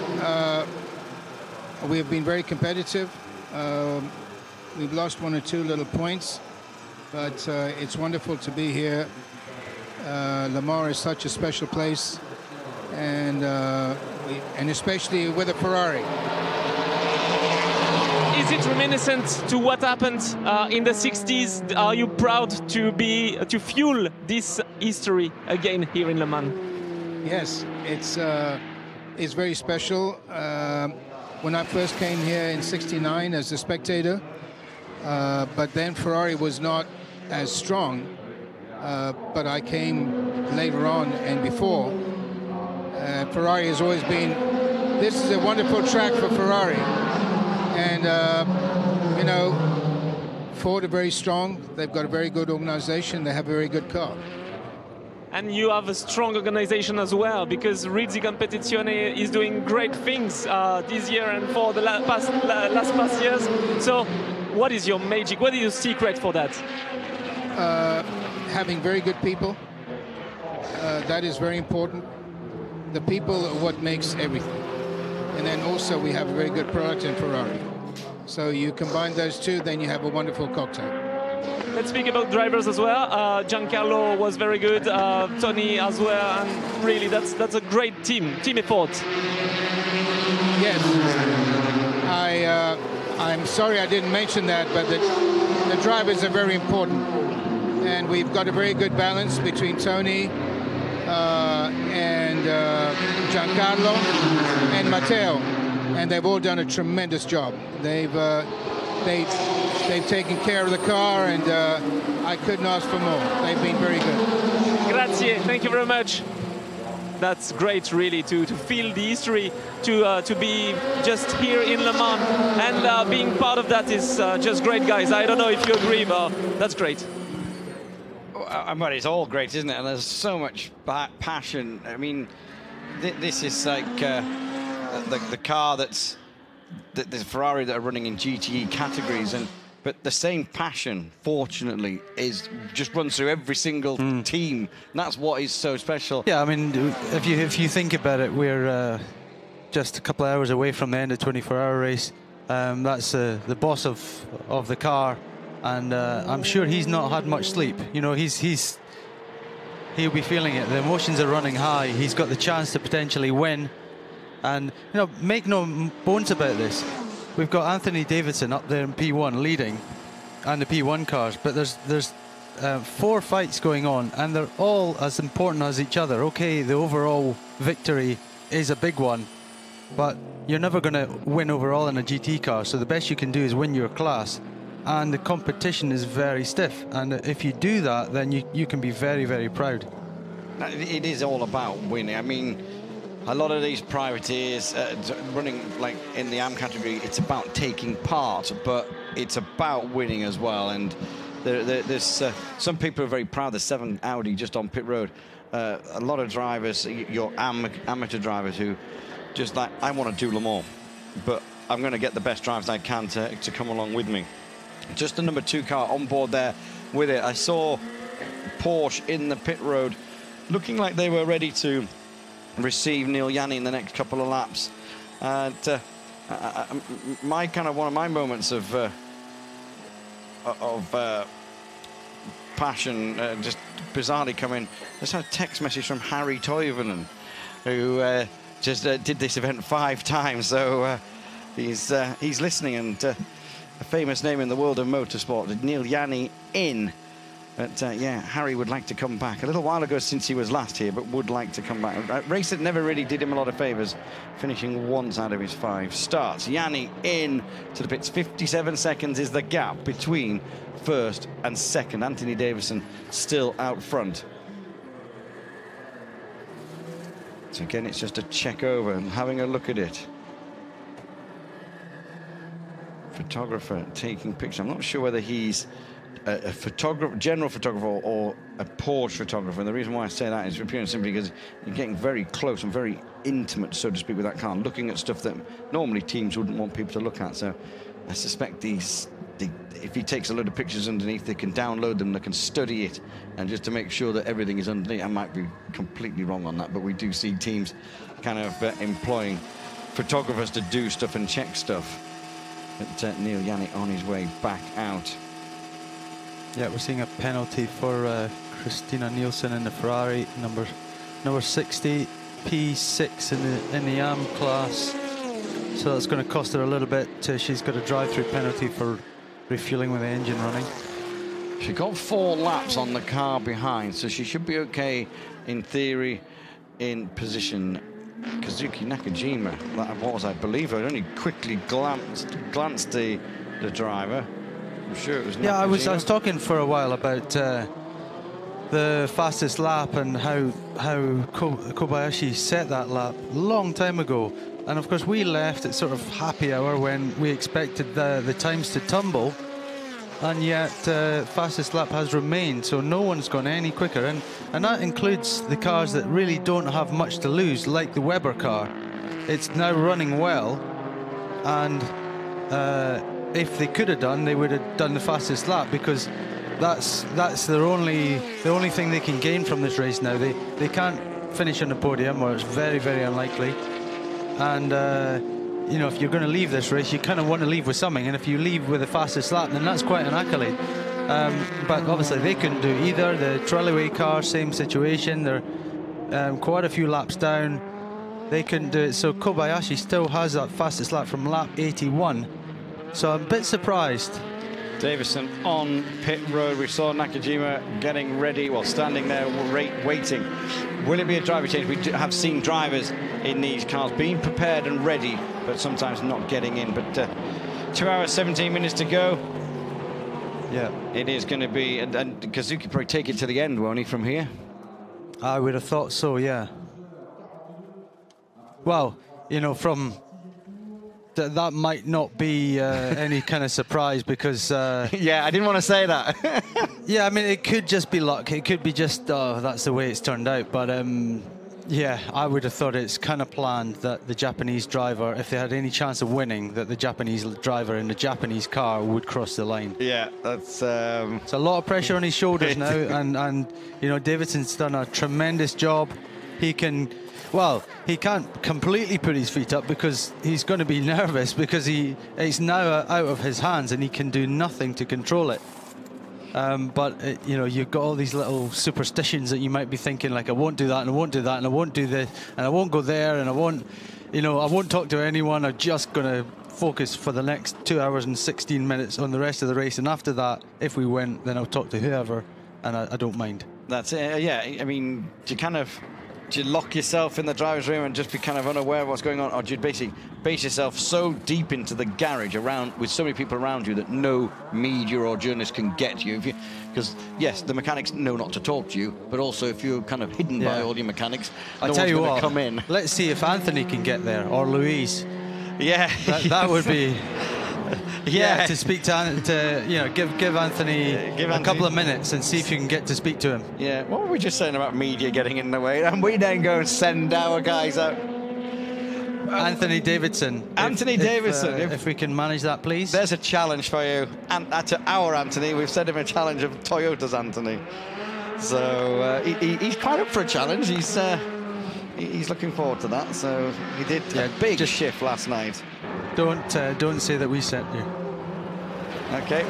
We have been very competitive. We've lost 1 or 2 little points. But it's wonderful to be here. Le Mans is such a special place, and especially with a Ferrari. Is it reminiscent to what happened in the 60s? Are you proud to fuel this history again here in Le Mans? Yes, it's very special. When I first came here in '69 as a spectator, but then Ferrari was not as strong, but I came later on and before. Ferrari has always been, this is a wonderful track for Ferrari. And, you know, Ford are very strong. They've got a very good organization. They have a very good car. And you have a strong organization as well, because Rizzi Competizione is doing great things this year and for the last past years. So what is your magic? What is your secret for that? Having very good people. That is very important. The people are what makes everything. And then also we have a very good product in Ferrari. So you combine those two, then you have a wonderful cocktail. Let's speak about drivers as well. Giancarlo was very good, Tony as well, and really that's a great team effort. Yes, I'm sorry I didn't mention that, but the drivers are very important, and we've got a very good balance between Tony and Giancarlo and Matteo, and they've all done a tremendous job. They've taken care of the car, and I couldn't ask for more. They've been very good. Grazie, thank you very much. That's great, really, to feel the history, to be just here in Le Mans, and being part of that is just great, guys. I don't know if you agree, but that's great. Well, it's all great, isn't it? And there's so much passion. I mean, this is like the car that's the Ferrari that are running in GTE categories, but the same passion, fortunately, just runs through every single team. And that's what is so special. Yeah, I mean, if you think about it, we're just a couple of hours away from the end of 24-hour race. That's the boss of the car, and I'm sure he's not had much sleep. You know, he'll be feeling it. The emotions are running high. He's got the chance to potentially win. And, you know, make no bones about this. We've got Anthony Davidson up there in P1 leading, and the P1 cars, but there's 4 fights going on, and they're all as important as each other. Okay, the overall victory is a big one, but you're never going to win overall in a GT car, so the best you can do is win your class, and the competition is very stiff, and if you do that, then you can be very, very proud. It is all about winning. I mean, a lot of these privateers running like in the AM category, it's about taking part, but it's about winning as well. And there's some people are very proud. There's 7 Audi just on pit road. A lot of drivers, your amateur drivers, who just like, I want to do Le Mans, but I'm going to get the best drivers I can to come along with me. Just the number 2 car on board there with it. I saw Porsche in the pit road looking like they were ready to receive Neil Yanni in the next couple of laps. And one of my moments of passion just bizarrely come in. Just had a text message from Harry Toivonen, who just did this event 5 times, so he's listening, and a famous name in the world of motorsport, Neil Yanni in. But yeah, Harry would like to come back. A little while ago since he was last here, but would like to come back. A race that never really did him a lot of favours, finishing once out of his 5 starts. Yanni in to the pits. 57 seconds is the gap between first and second. Anthony Davidson still out front. So again, it's just a check over and having a look at it. Photographer taking pictures. I'm not sure whether he's a photographer, general photographer, or a Porsche photographer. And the reason why I say that is purely and simply because you're getting very close and very intimate, so to speak, with that car, looking at stuff that normally teams wouldn't want people to look at. So I suspect if he takes a load of pictures underneath, they can download them, they can study it, and just to make sure that everything is underneath. I might be completely wrong on that, but we do see teams kind of employing photographers to do stuff and check stuff. But Neil Yanni on his way back out. Yeah, we're seeing a penalty for Christina Nielsen in the Ferrari, number 60, P6 in the AM class. So that's going to cost her a little bit. She's got a drive-through penalty for refueling with the engine running. She got 4 laps on the car behind, so she should be okay in theory in position. Kazuki Nakajima, that was, I believe, I only quickly glanced the driver. I'm sure it was Nakajima. Yeah, I was talking for a while about the fastest lap and how Kobayashi set that lap a long time ago. And of course we left at sort of happy hour when we expected the times to tumble, and yet fastest lap has remained, so no one's gone any quicker, and that includes the cars that really don't have much to lose, like the Weber car. It's now running well, and if they could have done, they would have done the fastest lap, because that's the only thing they can gain from this race now. They can't finish on the podium, or it's very, very unlikely. And you know, if you're going to leave this race, you kind of want to leave with something, and if you leave with the fastest lap, then that's quite an accolade. But obviously they couldn't do either. The Trelaway car, same situation. They're quite a few laps down. They couldn't do it. So Kobayashi still has that fastest lap from lap 81. So I'm a bit surprised. Davison on pit road. We saw Nakajima getting ready, well, standing there waiting. Will it be a driver change? We have seen drivers in these cars being prepared and ready, but sometimes not getting in. But 2 hours, 17 minutes to go. Yeah. It is going to be, and Kazuki probably take it to the end, won't he, from here? I would have thought so, yeah. Well, you know, from... that might not be any kind of surprise, because... yeah, I didn't want to say that. Yeah, I mean, it could just be luck. It could be just, oh, that's the way it's turned out. But, yeah, I would have thought it's kind of planned that the Japanese driver, if they had any chance of winning, that the Japanese driver in the Japanese car would cross the line. Yeah, that's... It's a lot of pressure on his shoulders now, and you know, Davidson's done a tremendous job. He can... Well, he can't completely put his feet up, because he's going to be nervous, because it's now out of his hands and he can do nothing to control it. You know, you've got all these little superstitions that you might be thinking, like, I won't do that, and I won't do that, and I won't do this, and I won't go there, and I won't talk to anyone. I'm just going to focus for the next 2 hours and 16 minutes on the rest of the race, and after that, if we win, then I'll talk to whoever, and I don't mind. That's it. Yeah, I mean, do you lock yourself in the driver's room and just be kind of unaware of what's going on, or do you basically base yourself so deep into the garage around with so many people around you that no media or journalist can get you? Because yes, the mechanics know not to talk to you, but also if you're kind of hidden by all your mechanics, no one's going to come in. Let's see if Anthony can get there, or Louise. Yeah, that would be. Yeah, to speak to you know, give Anthony a couple of minutes and see if you can get to speak to him. Yeah, what were we just saying about media getting in the way? And we then go and send our guys out. Anthony Davidson. Anthony Davidson. If we can manage that, please. There's a challenge for you. And that's our Anthony. We've sent him a challenge of Toyota's Anthony. So he's quite up for a challenge. He's looking forward to that. So he did a big shift last night. Don't say that we sent you. Okay,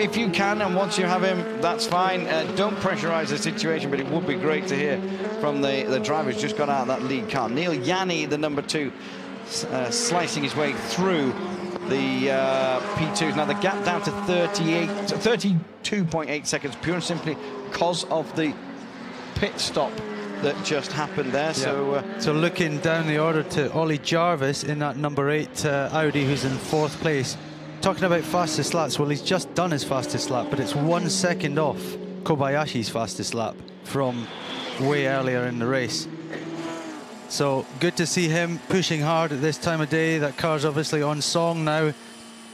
if you can, and once you have him, that's fine. Don't pressurise the situation, but it would be great to hear from the driver who's just got out of that lead car. Neil Yanni, the number 2, slicing his way through the P2s. Now the gap down to 32.8 seconds, pure and simply because of the pit stop that just happened there. Yeah. So looking down the order to Ollie Jarvis in that number 8 Audi, who's in 4th place. Talking about fastest laps, well, he's just done his fastest lap, but it's 1 second off Kobayashi's fastest lap from way earlier in the race. So good to see him pushing hard at this time of day. That car's obviously on song now.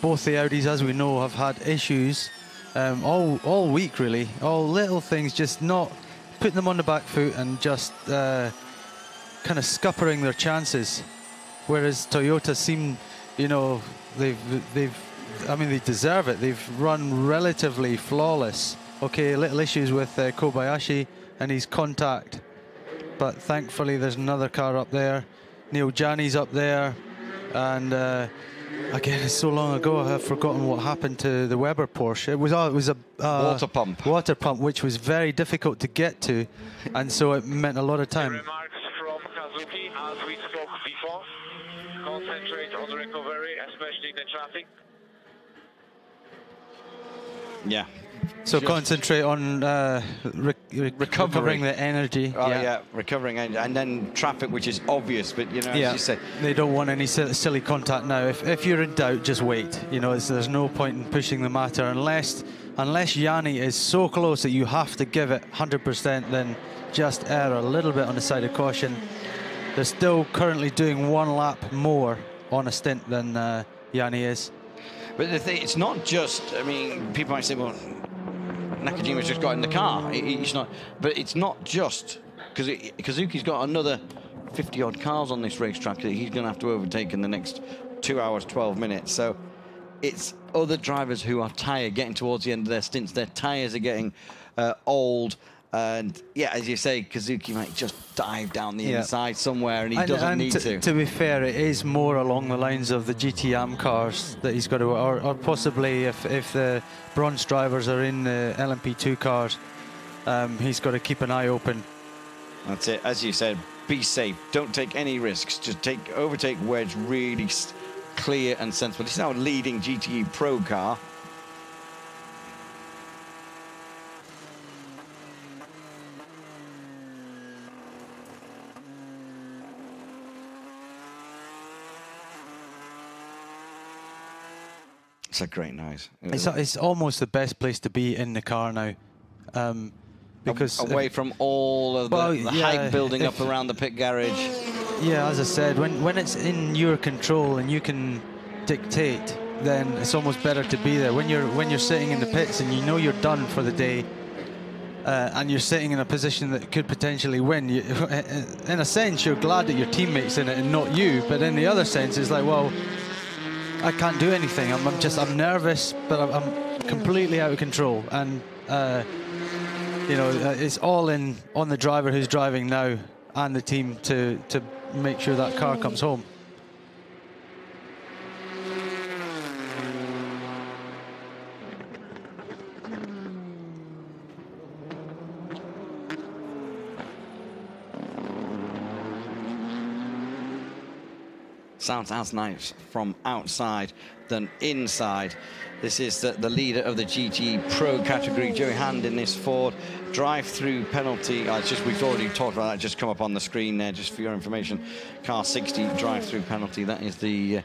Both the Audis, as we know, have had issues all week, really. All little things, just not putting them on the back foot and just kind of scuppering their chances. Whereas Toyota seem, you know, they deserve it. They've run relatively flawless. Okay, little issues with Kobayashi and his contact, but thankfully there's another car up there. Neil Jani's up there, and again, it's so long ago I've forgotten what happened to the Weber Porsche. It was a water pump, which was very difficult to get to, and so it meant a lot of time. Remarks from Kazuki, as we spoke before. Concentrate on the recovery, especially in the traffic. Yeah. So concentrate on recovering the energy. Oh, yeah, recovering and then traffic, which is obvious, but you know, as you say, they don't want any silly contact now. If you're in doubt, just wait. You know, there's no point in pushing the matter unless Yanni is so close that you have to give it 100%. Then just err a little bit on the side of caution. They're still currently doing 1 lap more on a stint than Yanni is. But the thing, it's not just, I mean, people might say, well, Nakajima's just got in the car. He's not, but it's not just, because Kazuki's got another 50-odd cars on this racetrack that he's going to have to overtake in the next 2 hours, 12 minutes. So it's other drivers who are tired, getting towards the end of their stints. Their tyres are getting old. And yeah, as you say, Kazuki might just dive down the inside somewhere, and he doesn't need to. To be fair, it is more along the lines of the GTM cars that he's got to, or possibly if the bronze drivers are in the LMP2 cars, he's got to keep an eye open. That's it. As you said, be safe. Don't take any risks. Just overtake where it's really clear and sensible. This is our leading GTE Pro car. It's a great noise. It's almost the best place to be in the car now, because away from all of the hype building up around the pit garage. Yeah, as I said, when it's in your control and you can dictate, then it's almost better to be there. When you're sitting in the pits and you know you're done for the day, and you're sitting in a position that could potentially win, in a sense you're glad that your teammate's in it and not you. But in the other sense, it's like, well, I can't do anything. I'm nervous, but I'm completely out of control. And you know, it's all on the driver who's driving now and the team to make sure that car comes home. Sounds as nice from outside than inside. This is the leader of the GTE Pro category, Joey Hand, in this Ford. Drive-through penalty. We've already talked about that. Just come up on the screen there, just for your information. Car 60 drive-through penalty. That is the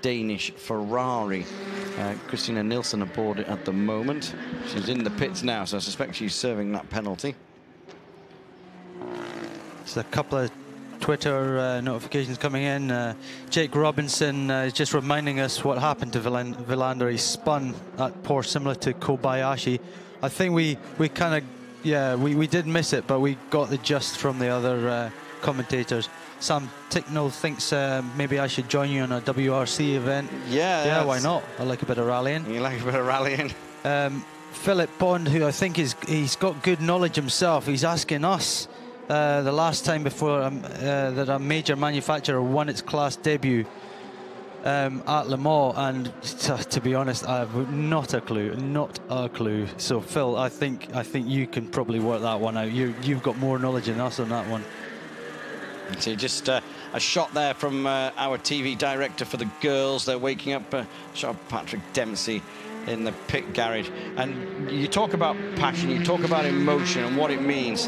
Danish Ferrari. Christina Nielsen aboard it at the moment. She's in the pits now, so I suspect she's serving that penalty. It's a couple of Twitter notifications coming in. Jake Robinson is just reminding us what happened to Vilander. He spun at Porsche, similar to Kobayashi. I think we kind of, we did miss it, but we got the gist from the other commentators. Sam Ticknell thinks maybe I should join you on a WRC event. Yeah, why not? I like a bit of rallying. You like a bit of rallying? Philip Bond, who I think he's got good knowledge himself, he's asking us the last time before that a major manufacturer won its class debut at Le Mans, and to be honest, I have not a clue. So Phil, I think you can probably work that one out. You've got more knowledge than us on that one. See, just a shot there from our TV director for the girls. They're waking up. Shot of Patrick Dempsey in the pit garage. And you talk about passion, you talk about emotion and what it means.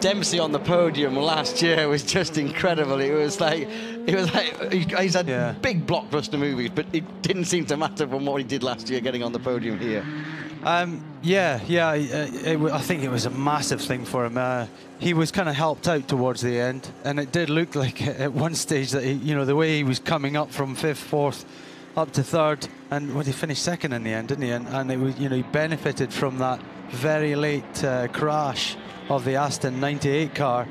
Dempsey on the podium last year was just incredible. It was like he's had big blockbuster movies, but it didn't seem to matter from what he did last year getting on the podium here. I think it was a massive thing for him. He was kind of helped out towards the end, and it did look like at one stage that the way he was coming up from 5th, 4th, up to 3rd, and he finished 2nd in the end, didn't he? And it was, he benefited from that very late crash of the Aston 98 car,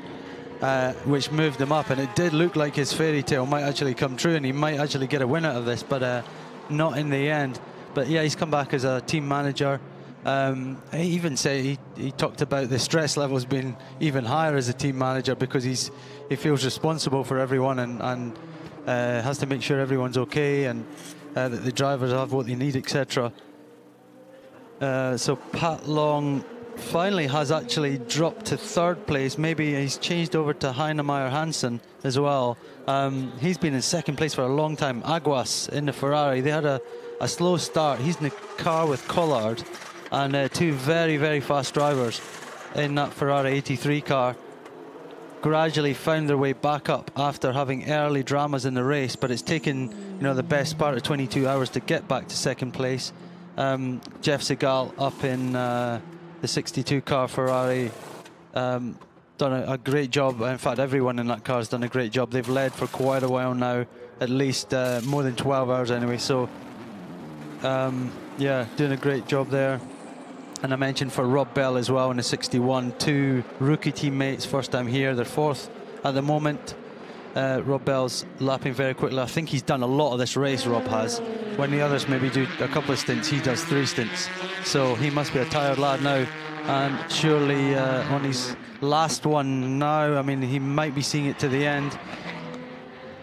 which moved him up, and it did look like his fairy tale might actually come true, and he might actually get a win out of this, but not in the end. But yeah, he's come back as a team manager. He even said he talked about the stress levels being even higher as a team manager, because he feels responsible for everyone and has to make sure everyone's okay, and that the drivers have what they need, etc. So Pat Long finally has actually dropped to 3rd place. Maybe he's changed over to Heinemeier Hansen as well. He's been in 2nd place for a long time. Aguas in the Ferrari, they had a slow start. He's in the car with Collard, and 2 very, very fast drivers in that Ferrari 83 car gradually found their way back up after having early dramas in the race, but it's taken the best part of 22 hours to get back to 2nd place. Jeff Segal up in the 62 car Ferrari, done a great job. In fact, everyone in that car has done a great job. They've led for quite a while now, at least more than 12 hours anyway, so yeah, doing a great job there. And I mentioned for Rob Bell as well in the 61, 2 rookie teammates, first time here, they're 4th at the moment. Rob Bell's lapping very quickly. I think he's done a lot of this race, Rob has. When the others maybe do a couple of stints, he does 3 stints. So he must be a tired lad now. And surely on his last one now, I mean, he might be seeing it to the end.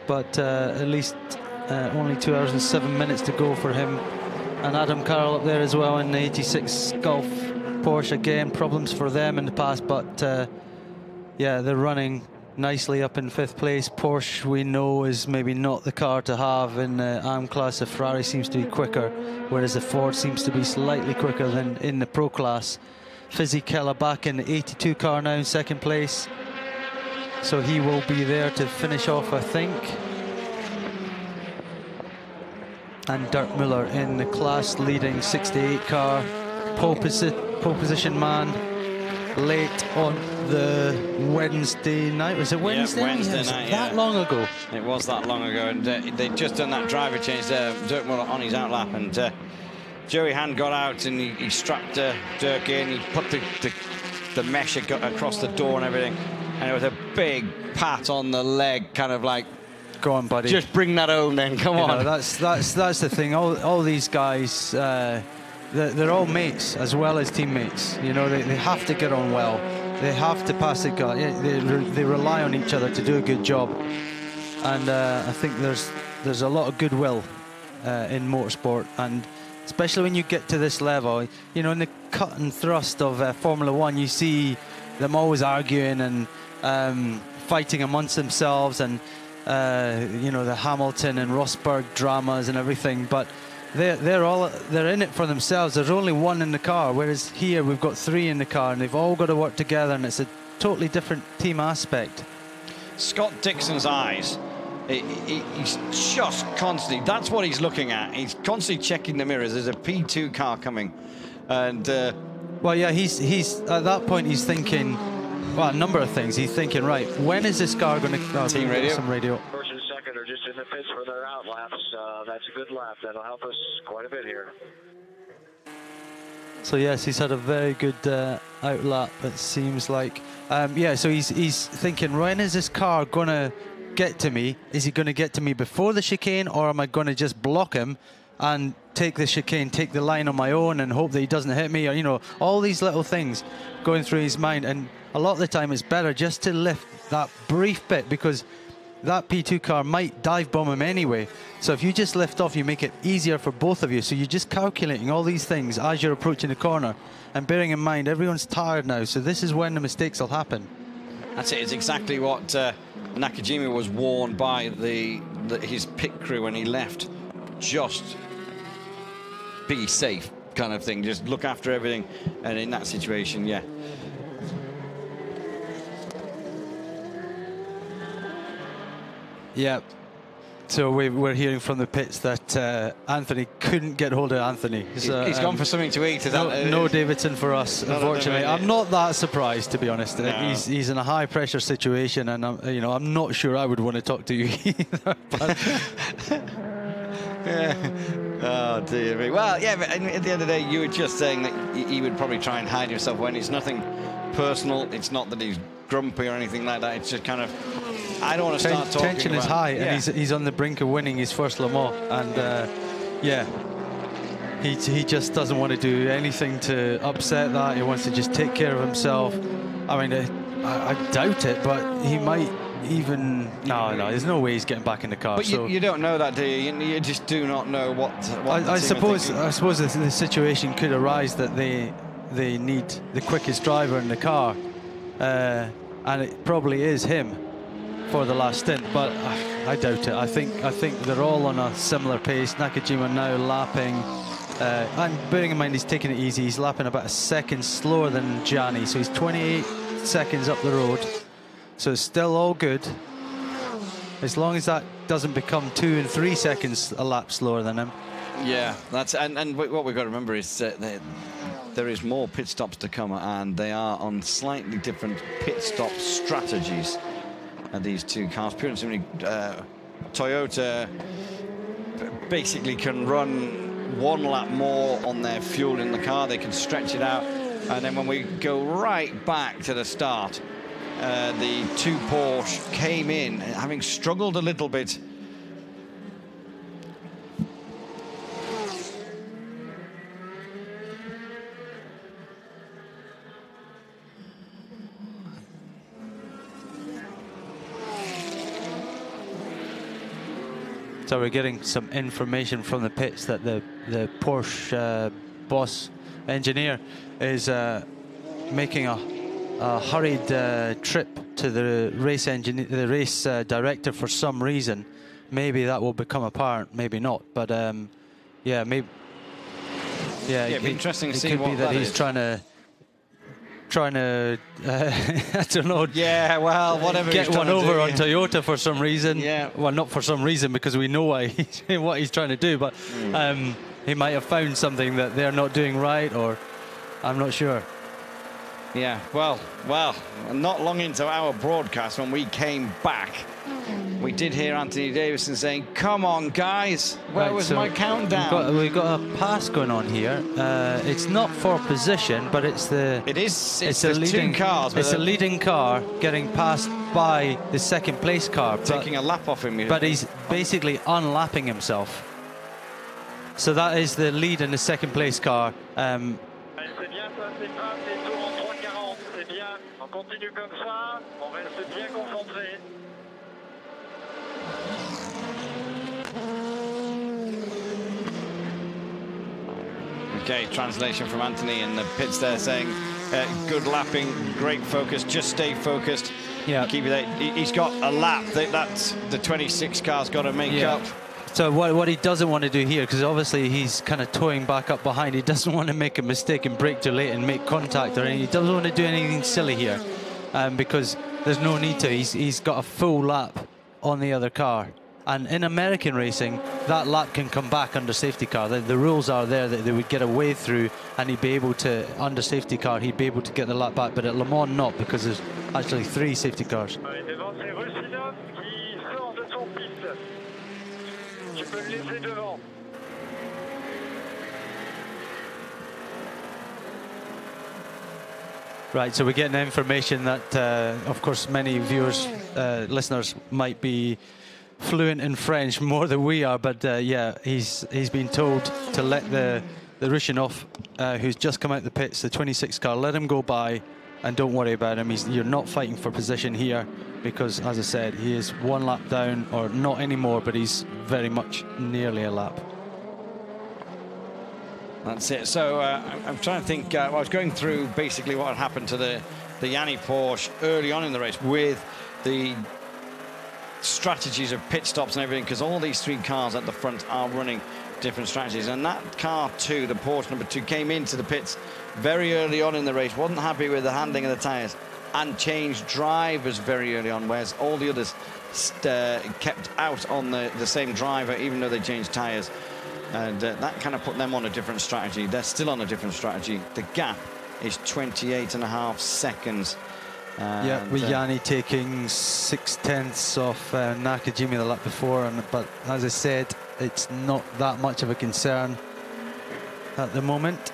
But at least only 2 hours and 7 minutes to go for him. And Adam Carroll up there as well in the 86 Golf Porsche. Again, problems for them in the past, but yeah, they're running nicely up in 5th place. Porsche, we know, is maybe not the car to have in the AM class. The Ferrari seems to be quicker, whereas the Ford seems to be slightly quicker than in the Pro class. Fisichella back in the 82 car now in 2nd place, so he will be there to finish off, I think. And Dirk Muller in the class leading 68 car, pole position man, late on the Wednesday night. Was it Wednesday? Yeah, Wednesday night, that long ago. It was that long ago, and they'd just done that driver change there, Dirk Muller on his outlap, and Joey Hand got out and he strapped Dirk in, he put the mesh across the door and everything, and it was a big pat on the leg, kind of like, go on, buddy. Just bring that home then, come on. That's the thing. All these guys, they're all mates as well as teammates. They have to get on well. They have to pass the guy. They rely on each other to do a good job. And I think there's a lot of goodwill in motorsport, and especially when you get to this level. In the cut and thrust of Formula One, you see them always arguing and fighting amongst themselves, and the Hamilton and Rosberg dramas and everything, but they're in it for themselves. There's only one in the car, whereas here we've got 3 in the car, and they've all got to work together, and it's a totally different team aspect. Scott Dixon's eyes, he's just constantly, that's what he's looking at. He's constantly checking the mirrors. There's a P2 car coming, and well, yeah, he's at that point he's thinking, well, a number of things. He's thinking, right, when is this car going to team radio? Some radio. First and second are just in the pits for their outlaps. That's a good lap. That'll help us quite a bit here. So yes, he's had a very good outlap, it seems like. Yeah, so he's thinking, when is this car going to get to me? Is he going to get to me before the chicane, or am I going to just block him and take the chicane, take the line on my own and hope that he doesn't hit me? Or, you know, all these little things going through his mind. And a lot of the time it's better just to lift that brief bit, because that P2 car might dive bomb him anyway. So if you just lift off, you make it easier for both of you. So you're just calculating all these things as you're approaching the corner, and bearing in mind everyone's tired now, so this is when the mistakes will happen. That's it. It's exactly what Nakajima was warned by his pit crew when he left. Just be safe, kind of thing. Just look after everything. And in that situation, yeah. Yeah. So we're hearing from the pits that Anthony couldn't get hold of Anthony. He's gone for something to eat. No Davidson for us, unfortunately. I'm not that surprised, to be honest. No. He's in a high pressure situation, and I'm not sure I would want to talk to you either. Yeah. Oh dear me. Well, yeah, but at the end of the day, you were just saying that he would probably try and hide himself when it's nothing personal. It's not that he's grumpy or anything like that. It's just kind of, I don't want to start talking. Tension is high, and he's on the brink of winning his first Le Mans, and yeah, he just doesn't want to do anything to upset that. He wants to just take care of himself. I mean, I doubt it, but he might even. No, there's no way he's getting back in the car. But you don't know that, do you? You just do not know what I suppose the situation could arise that they need the quickest driver in the car, and it probably is him for the last stint, but I doubt it. I think they're all on a similar pace. Nakajima now lapping, and bearing in mind he's taking it easy. He's lapping about a second slower than Gianni, so he's 28 seconds up the road. So it's still all good, as long as that doesn't become 2 and 3 seconds a lap slower than him. Yeah, that's and what we've got to remember is there is more pit stops to come, and they are on slightly different pit stop strategies. And these two cars, pure and simply, Toyota basically can run 1 lap more on their fuel in the car. They can stretch it out, and then when we go right back to the start, the 2 Porsche came in having struggled a little bit. So we're getting some information from the pits that the Porsche boss engineer is making a hurried trip to the race director for some reason. Maybe that will become apparent, maybe not. But yeah, maybe. Yeah, it'd be interesting to see could what be that he's is. trying to I don't know. Yeah, well, whatever. Get one over do, on Toyota for some reason. Yeah. Well, not for some reason, because we know what he's trying to do. But he might have found something that they're not doing right, or I'm not sure. Yeah. Well. Not long into our broadcast, when we came back, we did hear Anthony Davidson saying, "Come on, guys, where was my countdown?" We've got a pass going on here. It's not for position, but it's the leading 2 cars. It's a leading car getting passed by the second place car, taking a lap off him. But he's basically unlapping himself. So that is the lead in the second place car. C'est bien, ça c'est pas les tours en 3,40, c'est bien. On continue comme ça, on reste bien concentré. Okay, translation from Anthony in the pits there saying, good lapping, great focus, just stay focused. Yeah. Keep it there. He's got a lap. That's the 26 car's got to make up. So what he doesn't want to do here, because obviously he's kind of towing back up behind, he doesn't want to make a mistake and brake too late and make contact, or anything. He doesn't want to do anything silly here, because there's no need to. He's got a full lap on the other car. And in American racing, that lap can come back under safety car. The rules are there that they would get a way through, and he'd be able to, under safety car, he'd be able to get the lap back. But at Le Mans, not, because there's actually 3 safety cars. Devant, c'est Russinov qui sort de son piste. Tu peux le laisser devant. Right, so we're getting information that, of course, many viewers, listeners might be fluent in French more than we are, but yeah, he's been told to let the Rushinov, who's just come out the pits, the 26 car, let him go by and don't worry about him. You're not fighting for position here because, as I said, he is one lap down, or not anymore, but he's very much nearly a lap. That's it. So I'm trying to think. I was going through basically what had happened to the Yanni Porsche early on in the race with the strategies of pit stops and everything, because all these three cars at the front are running different strategies. And that car 2, the Porsche number 2, came into the pits very early on in the race, wasn't happy with the handling of the tyres, and changed drivers very early on, whereas all the others kept out on the same driver, even though they changed tyres. And that kind of put them on a different strategy. They're still on a different strategy. The gap is 28.5 seconds. Yeah, with Yanni taking 6/10 off Nakajima the lap before, but as I said, it's not that much of a concern at the moment.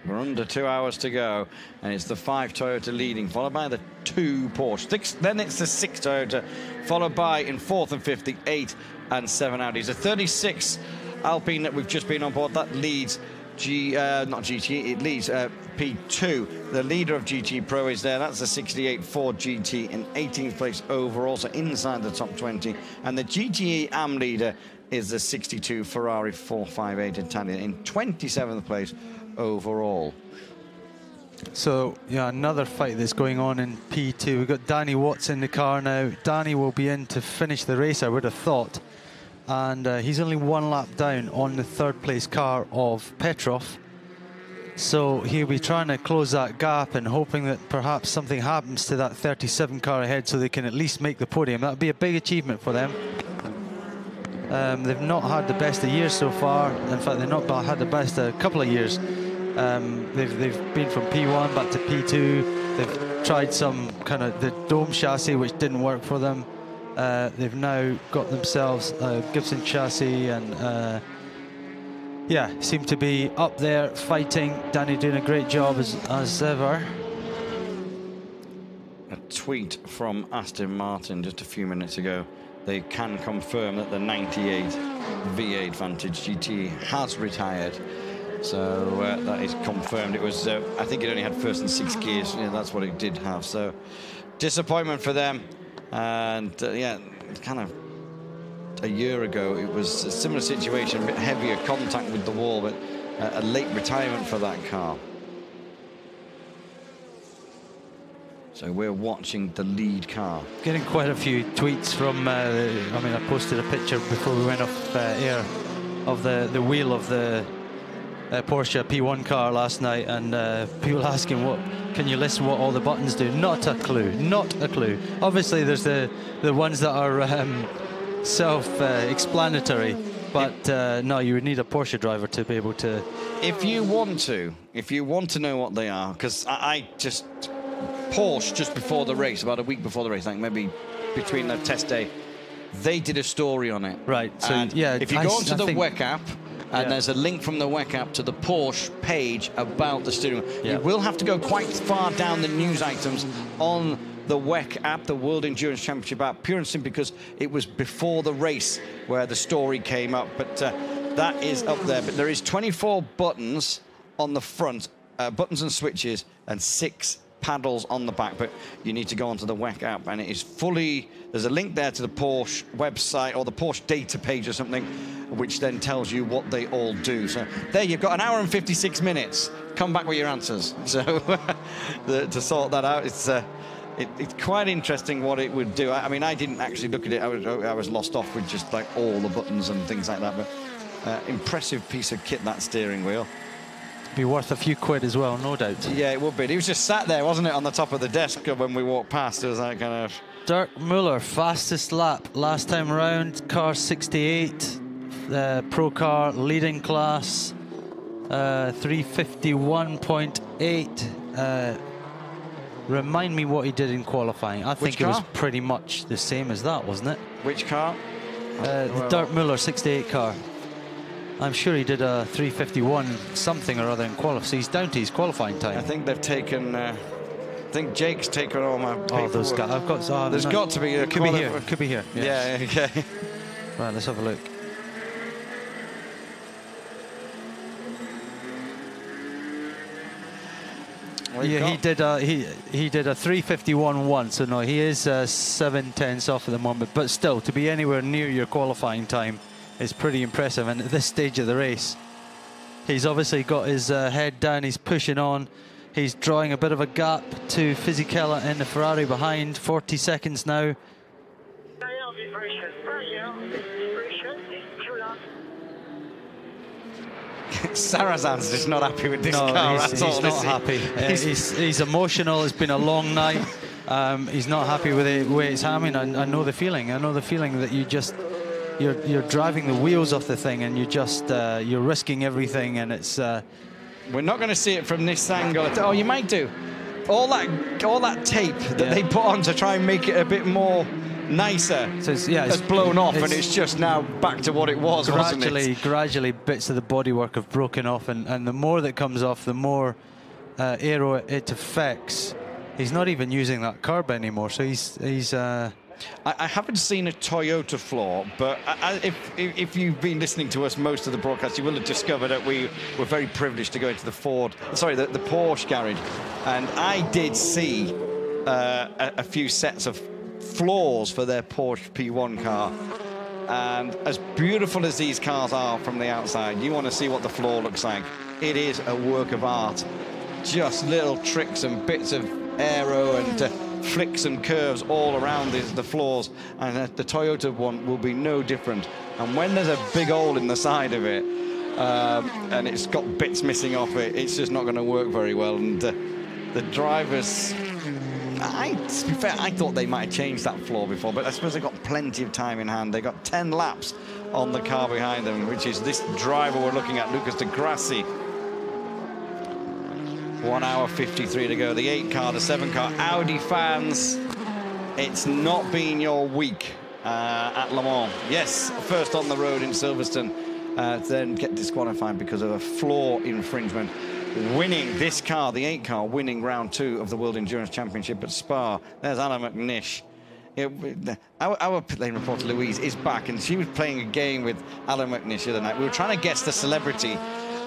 We're under 2 hours to go, and it's the 5 Toyota leading, followed by the 2 Porsche. Then it's the 6 Toyota, followed by, in 4th and 5th, the 8 and 7 Audis. The 36 Alpine that we've just been on board, that leads not GT, it leads P2. The leader of GT Pro is there. That's the 68 Ford GT in 18th place overall, so inside the top 20. And the GTE AM leader is the 62 Ferrari 458 Italia in 27th place overall. So, yeah, another fight that's going on in P2. We've got Danny Watts in the car now. Danny will be in to finish the race, I would have thought. And he's only one lap down on the 3rd place car of Petrov. So he'll be trying to close that gap and hoping that perhaps something happens to that 37 car ahead so they can at least make the podium. That would be a big achievement for them. They've not had the best of years so far. In fact, they've not had the best of a couple of years. They've been from P1 back to P2. They've tried some kind of the dome chassis, which didn't work for them. They've now got themselves a Gibson chassis, and yeah, seem to be up there fighting. Danny doing a great job as ever. A tweet from Aston Martin just a few minutes ago. They can confirm that the 98 V8 Vantage GT has retired. So that is confirmed. It was, I think it only had 1st and 6th gears. Yeah, that's what it did have. So disappointment for them. And yeah, kind of a year ago, it was a similar situation, a bit heavier contact with the wall, but a late retirement for that car. So we're watching the lead car. Getting quite a few tweets from, I mean, I posted a picture before we went off air of the wheel of the Porsche P1 car last night, and people asking, what can you list what all the buttons do? Not a clue, not a clue. Obviously there's the ones that are self-explanatory, but no, you would need a Porsche driver to be able to. If you want to know what they are, because Porsche just before the race, about a week before the race, like maybe between the test day, they did a story on it. Right. So and yeah, if you go onto the WEC app, and there's a link from the WEC app to the Porsche page about the steering wheel. You will have to go quite far down the news items on the WEC app, the World Endurance Championship app, pure and simply because it was before the race where the story came up. But that is up there. But there is 24 buttons on the front, buttons and switches, and 6 paddles on the back, but you need to go onto the WEC app, and it is fully, there's a link there to the Porsche website or the Porsche data page or something, which then tells you what they all do. So there you've got 1 hour and 56 minutes. Come back with your answers. So to sort that out, it's quite interesting what it would do. I mean, I didn't actually look at it. I was lost off with just like all the buttons and things like that, but impressive piece of kit, that steering wheel. Be worth a few quid as well, no doubt. Yeah, it would be. He was just sat there, wasn't it, on the top of the desk when we walked past. It was that kind of... Dirk Muller, fastest lap last time around, car 68, pro car, leading class, 351.8. Remind me what he did in qualifying. I think it was pretty much the same as that, wasn't it? Which car? The Dirk Muller 68 car. I'm sure he did a 3:51 something or other in qualifying. So he's down to his qualifying time. I think they've taken. I think Jake's taken all my paperwork. Oh, those guys. I've got. There's got to be a could be here. Could be here. Yes. Yeah. Okay. Right. Let's have a look. Yeah, he did a 3:51 once, so no, he is 7/10 off at the moment. But still, to be anywhere near your qualifying time is pretty impressive. And at this stage of the race, he's obviously got his head down. He's pushing on. He's drawing a bit of a gap to Fisichella in the Ferrari behind. 40 seconds now. Sarrazan's just not happy with this car at all. He's not happy. He's emotional. It's been a long night. He's not happy with the way it's happening. I know the feeling. I know the feeling that you're driving the wheels off the thing, and you're risking everything, and it's. We're not going to see it from this angle. Oh, you might do. All that tape that they put on to try and make it a bit more nicer has blown off, and it's just now back to what it was, wasn't it? Gradually, bits of the bodywork have broken off, and the more that comes off, the more aero it affects. He's not even using that curb anymore, so he's. I haven't seen a Toyota flaw, but if you've been listening to us most of the broadcast, you will have discovered that we were very privileged to go into the Porsche garage, and I did see a few sets of flaws for their Porsche P1 car. And as beautiful as these cars are from the outside, you want to see what the floor looks like. It is a work of art. Just little tricks and bits of aero and flicks and curves all around the floors, and the Toyota one will be no different. And when there's a big hole in the side of it, and it's got bits missing off it, it's just not going to work very well. And the drivers, to be fair, I thought they might have changed that floor before, but I suppose they've got plenty of time in hand. They've got 10 laps on the car behind them, which is this driver we're looking at, Lucas Di Grassi. 1 hour 53 to go. The 8 car, the 7 car. Audi fans, it's not been your week at Le Mans. Yes, first on the road in Silverstone, then get disqualified because of a floor infringement. Winning this car, the 8 car, winning round 2 of the World Endurance Championship at Spa. There's Alan McNish. Our pit lane reporter Louise is back, and she was playing a game with Alan McNish the other night. We were trying to guess the celebrity,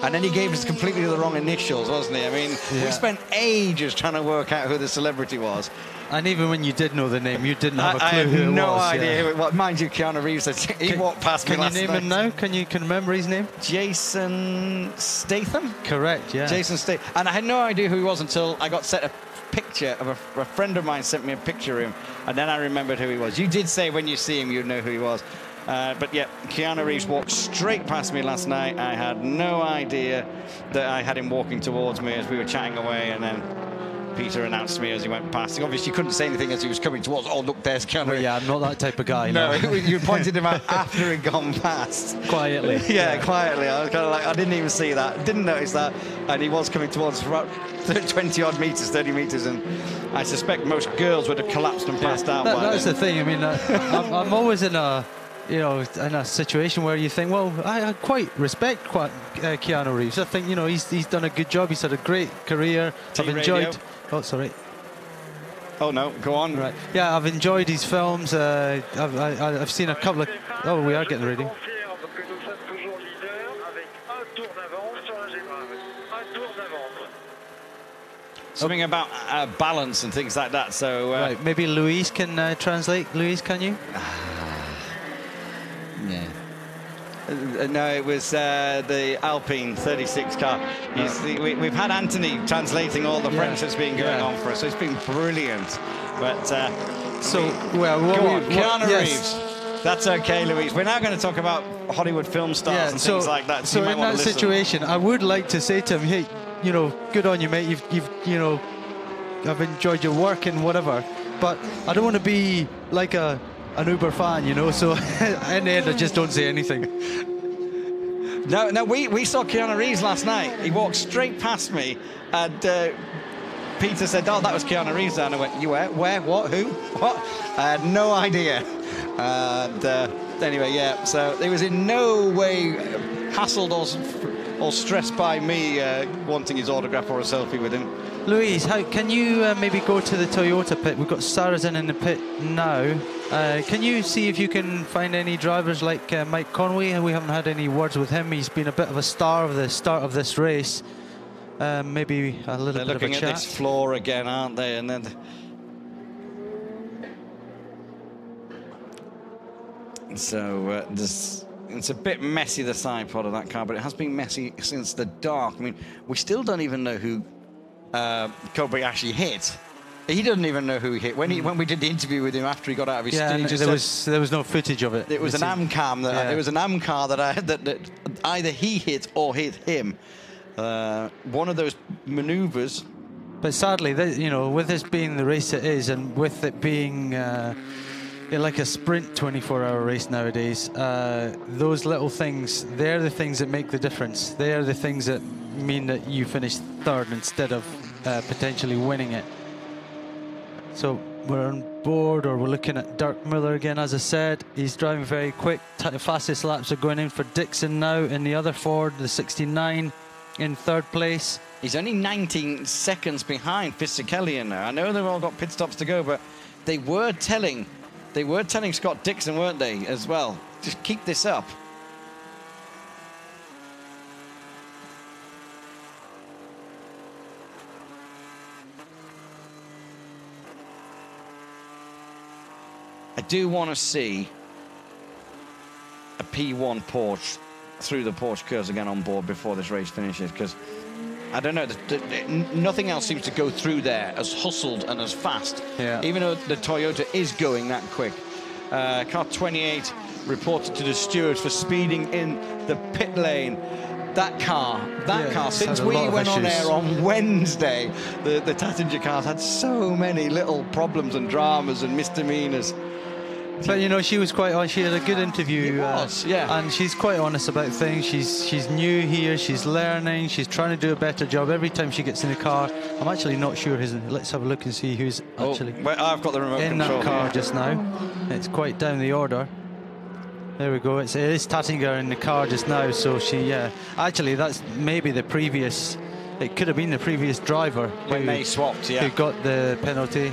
and then he gave us completely the wrong initials, wasn't he? I mean, we spent ages trying to work out who the celebrity was. And even when you did know the name, you didn't have a clue who it was. I have no idea who it was. Mind you, Keanu Reeves, he walked past me last night. Can you name him now? Can you remember his name? Jason Statham? Correct, yeah. Jason Statham. And I had no idea who he was until I got sent a picture of a friend of mine sent me a picture of him, and then I remembered who he was. You did say when you see him, you'd know who he was. But yeah, Keanu Reeves walked straight past me last night. I had no idea that I had him walking towards me as we were chatting away, and then Peter announced me as he went past. He obviously couldn't say anything as he was coming towards. Oh, look, there's Keanu. Well, yeah, I'm not that type of guy. No, you pointed him out after he'd gone past. Quietly. Yeah, quietly. I was kind of like, I didn't even see that, didn't notice that, and he was coming towards us for about 20-odd meters, 30 meters, and I suspect most girls would have collapsed and passed out. That's the thing. I mean, I'm always in a situation where you think, well, I quite respect Keanu Reeves. I think, he's done a good job. He's had a great career. I've enjoyed. Radio. Oh, sorry. Oh no, go on. Right. Yeah, I've enjoyed his films. I've seen a couple of. Oh, we are getting the radio. Something about balance and things like that. So right, maybe Louise can translate. Louise, can you? Yeah. No, it was the Alpine 36 car. We've had Anthony translating all the French that's been going on for us, so it's been brilliant. But Keanu Reeves. That's okay, Louise. We're now going to talk about Hollywood film stars and things like that. So in that situation, I would like to say to him, hey, good on you, mate. You've I've enjoyed your work and whatever, but I don't want to be like an Uber fan, so in the end I just don't say anything. No, we saw Keanu Reeves last night. He walked straight past me, and Peter said, oh, that was Keanu Reeves. And I went, you where, what, who, what? I had no idea. And anyway, yeah, so it was in no way hassled or stressed by me wanting his autograph or a selfie with him. Louise, how can you maybe go to the Toyota pit? We've got Sarrazin in the pit now. Can you see if you can find any drivers like Mike Conway? We haven't had any words with him. He's been a bit of a star of the start of this race. Maybe a little bit of a chat. They're looking at this floor again, aren't they? And then so it's a bit messy, the side pod of that car, but it has been messy since the dark. I mean, we still don't even know who Kobayashi hit. He doesn't even know who he hit. When we did the interview with him after he got out of his seat, there was no footage of it. It was an Amcam that it was an Amcar that either he hit or hit him. One of those manoeuvres. But sadly, you know, with this being the race it is, and with it being like a sprint 24-hour race nowadays, those little things, they're the things that make the difference. They are the things that mean that you finish third instead of potentially winning it. So we're on board, or we're looking at Dirk Muller again. As I said, he's driving very quick. Fastest laps are going in for Dixon now in the other Ford, the 69 in third place. He's only 19 seconds behind Fisichella now. I know they've all got pit stops to go, but they were telling Scott Dixon, weren't they, as well? Just keep this up. I do want to see a P1 Porsche through the Porsche curves again on board before this race finishes, because I don't know, nothing else seems to go through there as hustled and as fast, even though the Toyota is going that quick. Car 28 reported to the stewards for speeding in the pit lane. That car, since we went on air on Wednesday, the Tattinger cars had so many little problems and dramas and misdemeanors. But you know, she was quite on. She had a good interview. And she's quite honest about things. She's new here. She's learning. She's trying to do a better job every time she gets in the car. I'm actually not sure who's. Let's have a look and see who's actually. I've got the remote in control that car here. just now. It's quite down the order. There we go. It is Tattinger in the car just now. So she, actually, that's maybe the previous. It could have been the previous driver when they swapped. Who got the penalty.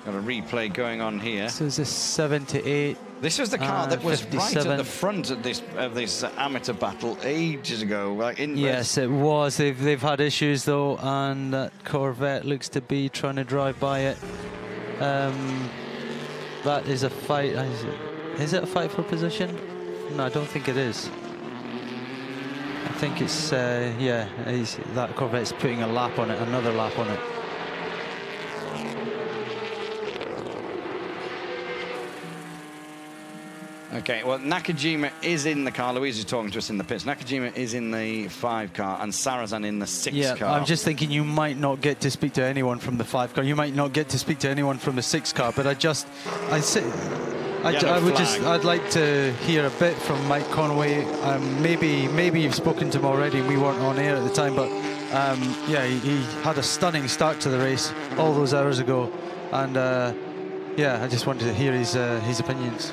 Got a replay going on here. So it's a 78. This was the car that was 57. right at the front of this amateur battle ages ago. Right in yes, it was. They've had issues though, and that Corvette looks to be trying to drive by it. That is a fight. Is it a fight for position? No, I don't think it is. I think it's that Corvette's putting a lap on it, another lap on it. Okay, well, Nakajima is in the car. Louise is talking to us in the pits. Nakajima is in the 5 car and Sarrazin in the 6 car. I'm just thinking you might not get to speak to anyone from the 5 car. You might not get to speak to anyone from the 6 car. But I'd like to hear a bit from Mike Conway. Maybe you've spoken to him already. We weren't on air at the time, but he had a stunning start to the race all those hours ago, and I just wanted to hear his opinions.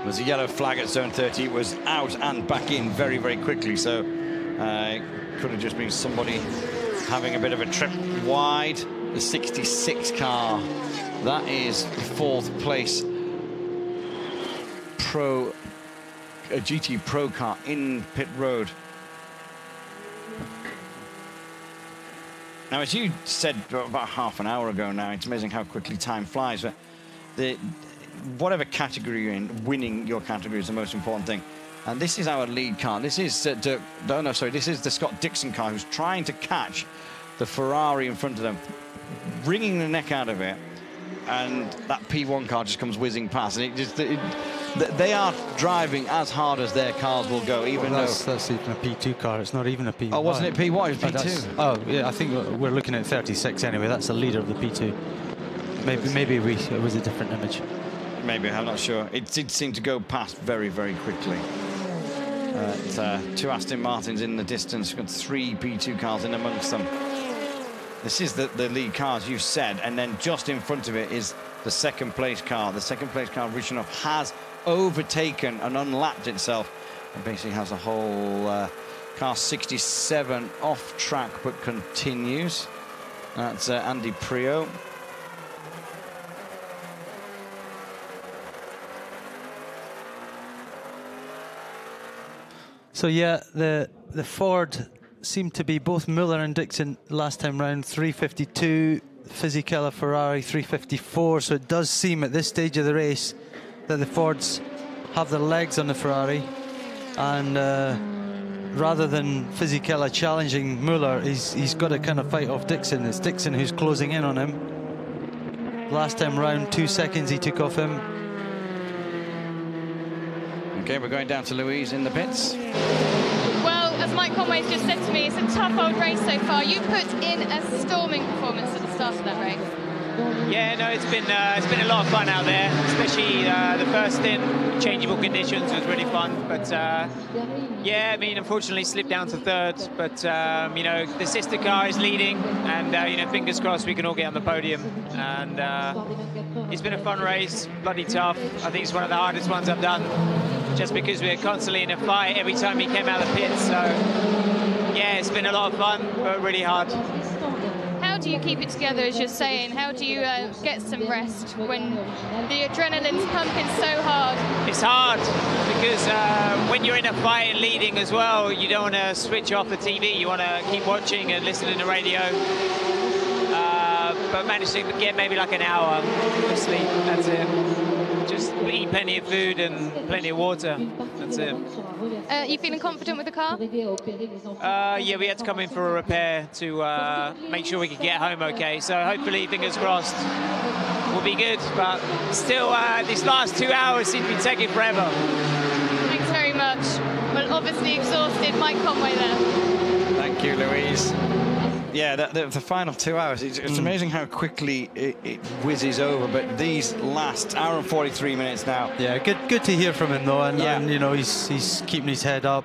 There's a yellow flag at zone 30. It was out and back in very, very quickly. So could have just been somebody having a bit of a trip wide. The 66 car, that is the 4th place a GT Pro car in pit road. Now, as you said about half an hour ago now, it's amazing how quickly time flies. But whatever category you're in, winning your category is the most important thing. And this is our lead car. This is this is the Scott Dixon car who's trying to catch the Ferrari in front of them, wringing the neck out of it, and that P1 car just comes whizzing past. And they are driving as hard as their cars will go, even though that's even a P2 car. It's not even a P1. Oh, wasn't it P1? It was P2. Oh, yeah. I think we're looking at 36 anyway. That's the leader of the P2. Maybe it was a different image. Maybe, I'm not sure. It did seem to go past very, very quickly. 2 Aston Martins in the distance. We've got 3 P2 cars in amongst them. This is the lead car, as you said, and then just in front of it is the second place car. The second place car, Rizhanov, has overtaken and unlapped itself. And basically has a whole car 67 off track, but continues. That's Andy Priaulx. So yeah, the Ford seemed to be both Muller and Dixon last time round, 352, Fisichella Ferrari 354. So it does seem at this stage of the race that the Fords have their legs on the Ferrari, and rather than Fisichella challenging Muller, he's got to kind of fight off Dixon. It's Dixon who's closing in on him. Last time round, 2 seconds he took off him. Okay, we're going down to Louise in the pits. Well, as Mike Conway's just said to me, it's a tough old race so far. You put in a storming performance at the start of that race. Yeah, no, it's been a lot of fun out there, especially the first stint, changeable conditions was really fun. But yeah, I mean, unfortunately slipped down to third. But you know, the sister car is leading, and you know, fingers crossed we can all get on the podium. And it's been a fun race, bloody tough. I think it's one of the hardest ones I've done, just because we're constantly in a fight every time he came out of the pits. So yeah, it's been a lot of fun, but really hard. How do you keep it together, as you're saying? How do you get some rest when the adrenaline's pumping so hard? It's hard because when you're in a fight and leading as well, you don't want to switch off the TV. You want to keep watching and listening to radio. But managed to get maybe like an hour of sleep. That's it. Just eat plenty of food and plenty of water. That's it. You feeling confident with the car? Yeah, we had to come in for a repair to make sure we could get home okay. So hopefully, fingers crossed, we'll be good. But still, these last 2 hours seem to be taking forever. Thanks very much. Well, obviously exhausted, Mike Conway there. Thank you, Louise. Yeah, the final 2 hours, it's amazing how quickly it whizzes over, but these last hour and 43 minutes now. Yeah, good to hear from him though, and you know, he's keeping his head up.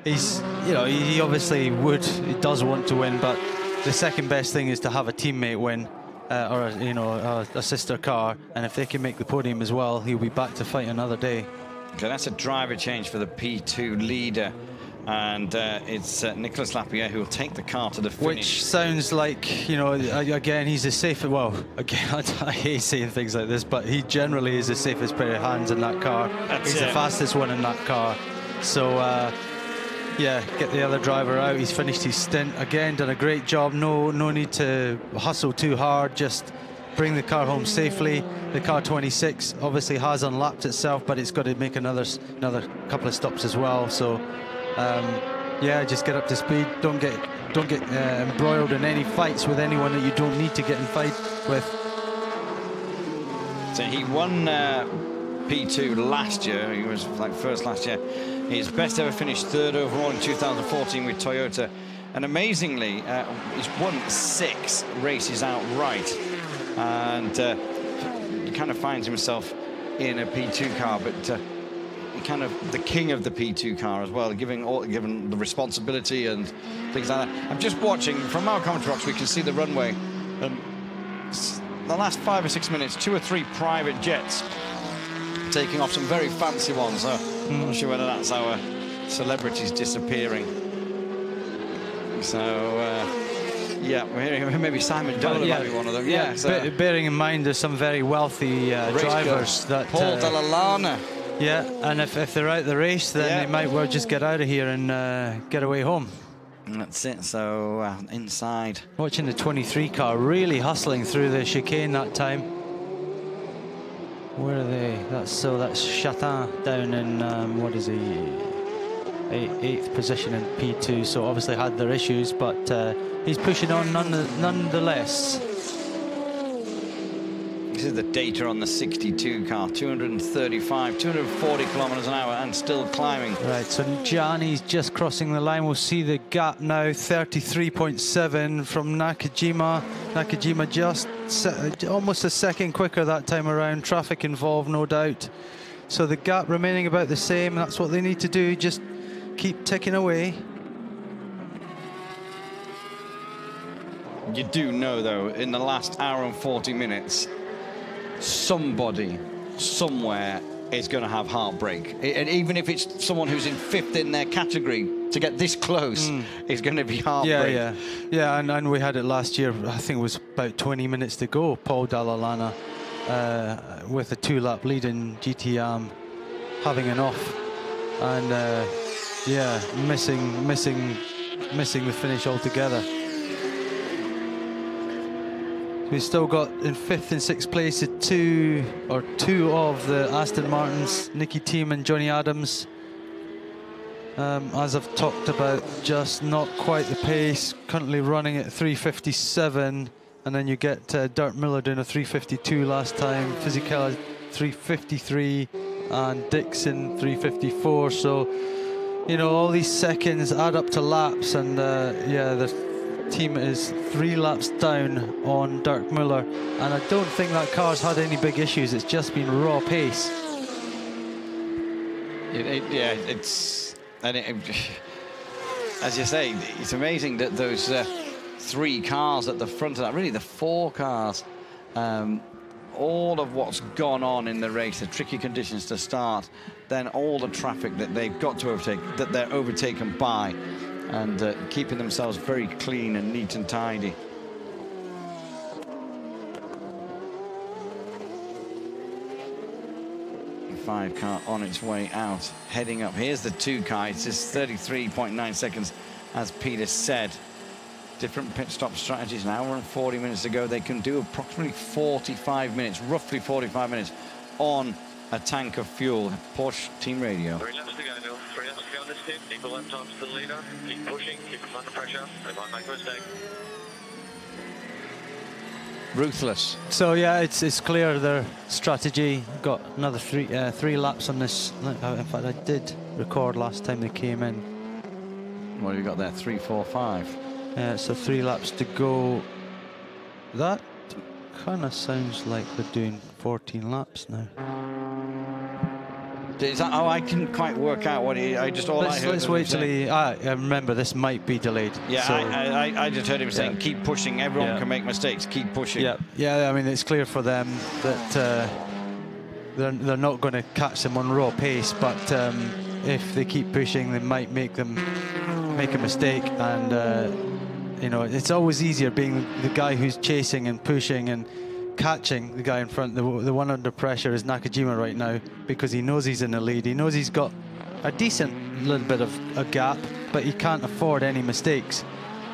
He's, you know, he obviously he does want to win, but the second best thing is to have a teammate win, or you know, a sister car, and if they can make the podium as well, he'll be back to fight another day. Okay, that's a driver change for the P2 leader. And it's Nicolas Lapierre who will take the car to the finish. Which sounds like, you know, again, he's the safest. Well, again, I hate saying things like this, but he generally is the safest pair of hands in that car. He's the fastest one in that car. So, yeah, get the other driver out. He's finished his stint. Again, done a great job. No need to hustle too hard. Just bring the car home safely. The car 26 obviously has unlapped itself, but it's got to make another couple of stops as well. So. Yeah, just get up to speed. Don't get embroiled in any fights with anyone that you don't need to get in fight with. So he won P2 last year. He was like first last year. His best ever finished third overall in 2014 with Toyota, and amazingly, he's won 6 races outright, and he kind of finds himself in a P2 car, but. Kind of the king of the P2 car as well, given the responsibility and things like that. I'm just watching from our commentary box. We can see the runway, and the last 5 or 6 minutes, 2 or 3 private jets taking off, some very fancy ones. So I'm not sure whether that's our celebrities disappearing. So yeah, we're hearing maybe Simon Dolan might be one of them. Yeah, so. Bearing in mind there's some very wealthy drivers that Paul Della Lana. Yeah, and if they're out the race, then they might well just get out of here and get away home. And that's it. So inside, watching the 23 car really hustling through the chicane that time. Where are they? That's Chatin down in what is he? 8th position in P2. So obviously had their issues, but he's pushing on nonetheless. This is the data on the 62 car, 240 kilometers an hour and still climbing. Right, so Gianni's just crossing the line. We'll see the gap now, 33.7 from Nakajima. Nakajima just almost a second quicker that time around. Traffic involved, no doubt. So the gap remaining about the same. That's what they need to do, just keep ticking away. You do know, though, in the last hour and 40 minutes, somebody, somewhere, is going to have heartbreak. And even if it's someone who's in 5th in their category, to get this close is going to be heartbreak. Yeah, and we had it last year. I think it was about 20 minutes to go. Paul Dalla Lana with a 2-lap lead in GTM, having an off, and missing the finish altogether. We've still got in 5th and 6th place two of the Aston Martins, Nicky Thiem and Johnny Adams. As I've talked about, just not quite the pace. Currently running at 3:57, and then you get Dirk Miller doing a 3:52 last time, Fisichella 3:53, and Dixon 3:54. So, you know, all these seconds add up to laps, and the team is 3 laps down on Dirk Miller, and I don't think that car's had any big issues. It's just been raw pace. As you say, it's amazing that those 3 cars at the front of that, really the 4 cars, all of what's gone on in the race, the tricky conditions to start, then all the traffic that they've got to overtake, that they're overtaken by, and keeping themselves very clean and neat and tidy. The 5 car on its way out, heading up. Here's the 2 car. It's just 33.9 seconds, as Peter said. Different pit stop strategies. An hour and 40 minutes to go. They can do approximately 45 minutes, roughly 45 minutes, on a tank of fuel. Porsche Team Radio. 3 laps to go, Neil. 3 laps to go on this tip. Keep the lap times to the leader. Keep pushing. Keep them under pressure. They might make a mistake. Ruthless. So yeah, it's clear their strategy. Got another 3 laps on this. In fact, I did record last time they came in. What have you got there? 3, 4, 5. So 3 laps to go. That kind of sounds like they're doing 14 laps now. Is that, I couldn't quite work out what he. Let's wait till he. Remember, this might be delayed. Yeah, so, I just heard him saying, "Keep pushing. Everyone can make mistakes. Keep pushing." Yeah. I mean, it's clear for them that they're not going to catch them on raw pace, but if they keep pushing, they might make a mistake. And you know, it's always easier being the guy who's chasing and pushing and catching the guy in front. The one under pressure is Nakajima right now, because he knows he's in the lead. He knows he's got a decent little bit of a gap, but he can't afford any mistakes.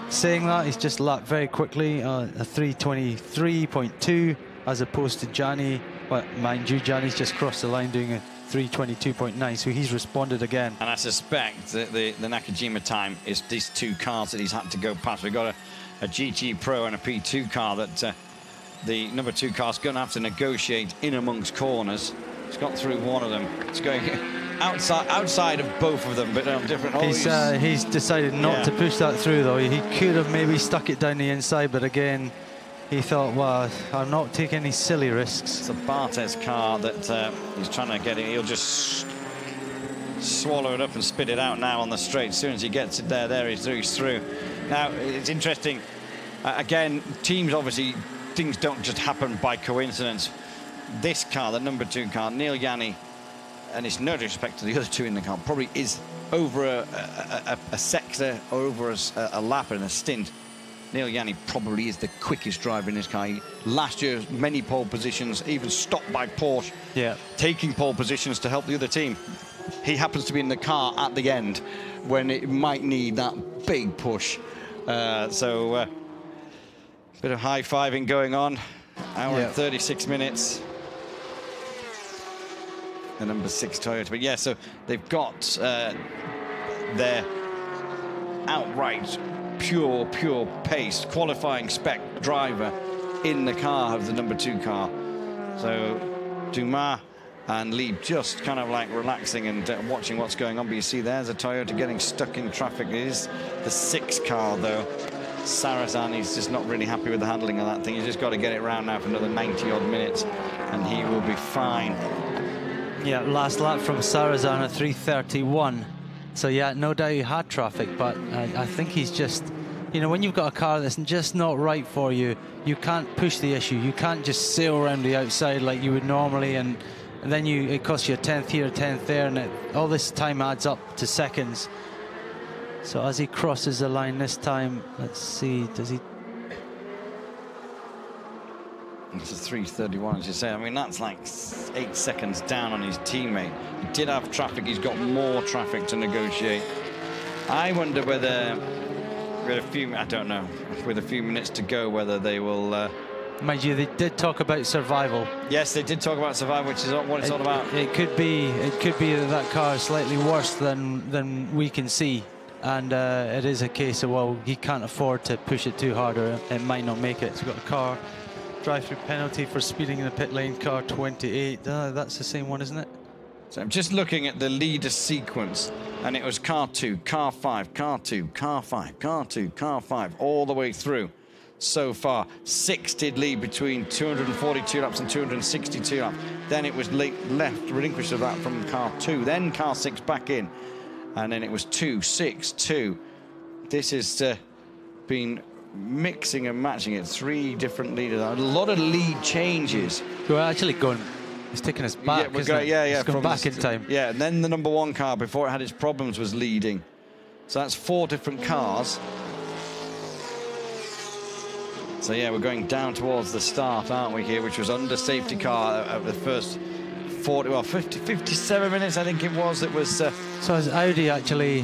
Saying that, he's just lapped very quickly, a 3:23.2 as opposed to Gianni. Well, mind you, Gianni's just crossed the line doing a 3:22.9, so he's responded again. And I suspect that the Nakajima time is these 2 cars that he's had to go past. We've got a GT Pro and a P2 car that the number 2 car's going to have to negotiate in amongst corners. It's got through one of them. It's going outside of both of them, but on different. He's decided not to push that through, though. He could have maybe stuck it down the inside, but again, he thought, well, I'm not taking any silly risks. It's a Bartes car that he's trying to get it. He'll just swallow it up and spit it out now on the straight. As soon as he gets it there he's through. Now, it's interesting. Again, teams, obviously, things don't just happen by coincidence. This car, the number 2 car, Neil Yanni, and it's no disrespect to the other 2 in the car, probably is over a sector or over a lap and a stint. Neil Yanni probably is the quickest driver in this car. Last year, many pole positions, even stopped by Porsche, taking pole positions to help the other team. He happens to be in the car at the end when it might need that big push. Bit of high-fiving going on. Hour and 36 minutes. The number 6 Toyota. But yeah, so they've got their outright pure pace qualifying spec driver in the car of the number 2 car. So Dumas and Lieb just kind of like relaxing and watching what's going on. But you see there's a Toyota getting stuck in traffic. It is the 6 car though. Sarrazin, he's just not really happy with the handling of that thing. He's just got to get it round now for another 90 odd minutes and he will be fine. Yeah, last lap from Sarrazin at 3:31. So yeah, no doubt he had traffic, but I think he's just you know, when you've got a car that's just not right for you, you can't push the issue. You can't just sail around the outside like you would normally, and then it costs you a 10th here, a 10th there, and all this time adds up to seconds. So as he crosses the line this time, let's see, does he? It's a 3:31, as you say. I mean, that's like 8 seconds down on his teammate. He did have traffic. He's got more traffic to negotiate. I wonder whether, I don't know, with a few minutes to go, whether they will... Mind you, they did talk about survival. Yes, they did talk about survival, which is what it's all about. It could be that car is slightly worse than we can see. And it is a case of, well, he can't afford to push it too hard, or it might not make it. So we've got a car drive-through penalty for speeding in the pit lane, car 28. That's the same one, isn't it? So I'm just looking at the leader sequence, and it was car 2, car 5, car 2, car 5, car 2, car 5, all the way through so far. 6 did lead between 242 laps and 262 laps. Then it was left relinquished of that from car 2, then car 6 back in, and then it was 2, 6, 2. This has been mixing and matching it. 3 different leaders. A lot of lead changes. We're actually going. It's taking us back. It's going back in time. Yeah, and then the number 1 car, before it had its problems, was leading. So that's 4 different cars. So yeah, we're going down towards the start, aren't we, here, which was under safety car of the first 57 minutes, I think it was. It was. So has Audi actually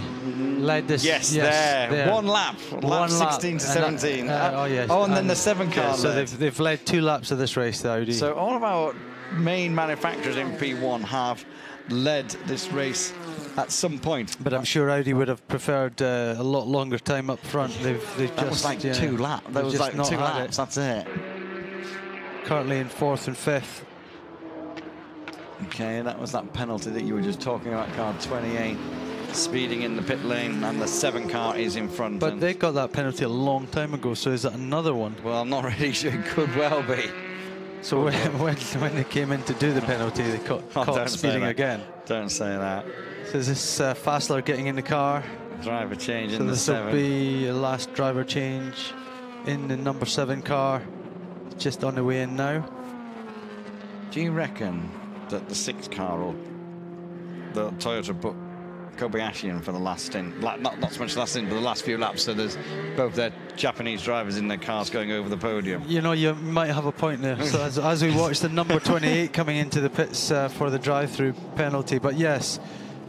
led this? Yes, there. One lap 16 to 17. And then the 7 car. So they've led 2 laps of this race, the Audi. So all of our main manufacturers in P1 have led this race at some point. But I'm sure Audi would have preferred a lot longer time up front. That was like 2 laps. That was like 2 laps. That's it. Currently in 4th and 5th. Okay, that was that penalty that you were just talking about, car 28, speeding in the pit lane, and the 7 car is in front. But they got that penalty a long time ago, so is that another one? Well, I'm not really sure. It could well be. So when they came in to do the penalty, they caught speeding again. Don't say that. So is this Fassler getting in the car? Driver change in the 7. So this will be a last driver change in the number 7 car. Just on the way in now. Do you reckon that the 6 car, or the Toyota, put Kobayashi in for the last stint? Not so much last stint, but the last few laps. So there's both their Japanese drivers in their cars going over the podium. You know, you might have a point there. So as we watch the number 28 coming into the pits for the drive-through penalty, but yes.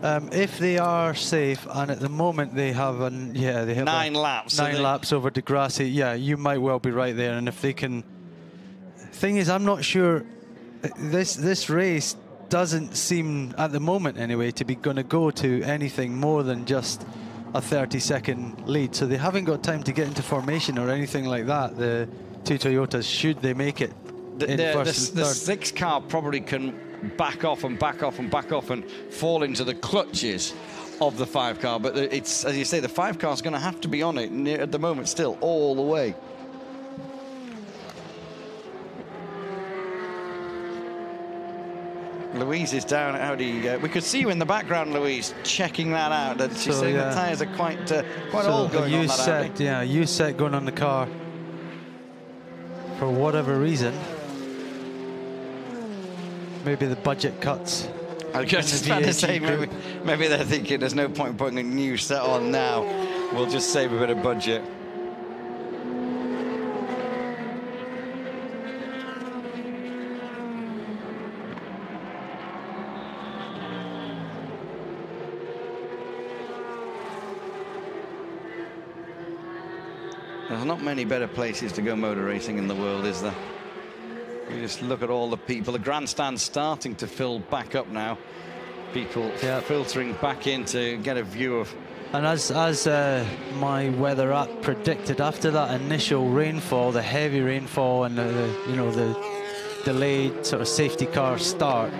If they are safe, and at the moment they have 9 laps. 9 laps over Degrassi. Yeah, you might well be right there. And if they can, thing is, I'm not sure. This race doesn't seem, at the moment anyway, to be going to go to anything more than just a 30-second lead. So they haven't got time to get into formation or anything like that. The 2 Toyotas, should they make it in first and the third. 6 car probably can back off and back off and back off and fall into the clutches of the 5 car. But it's, as you say, the 5 car is going to have to be on it at the moment still, all the way. Louise is down at Audi. We could see you in the background, Louise, checking that out. That she's saying the tyres are quite old going on that Audi. Yeah, U-set going on the car for whatever reason. Maybe the budget cuts. I was just trying to say, maybe they're thinking there's no point putting a new set on now. We'll just save a bit of budget. There's not many better places to go motor racing in the world, is there? You just look at all the people. The grandstand's starting to fill back up now. People filtering back in to get a view of. And as my weather app predicted, after that initial rainfall, the heavy rainfall and the delayed sort of safety car start,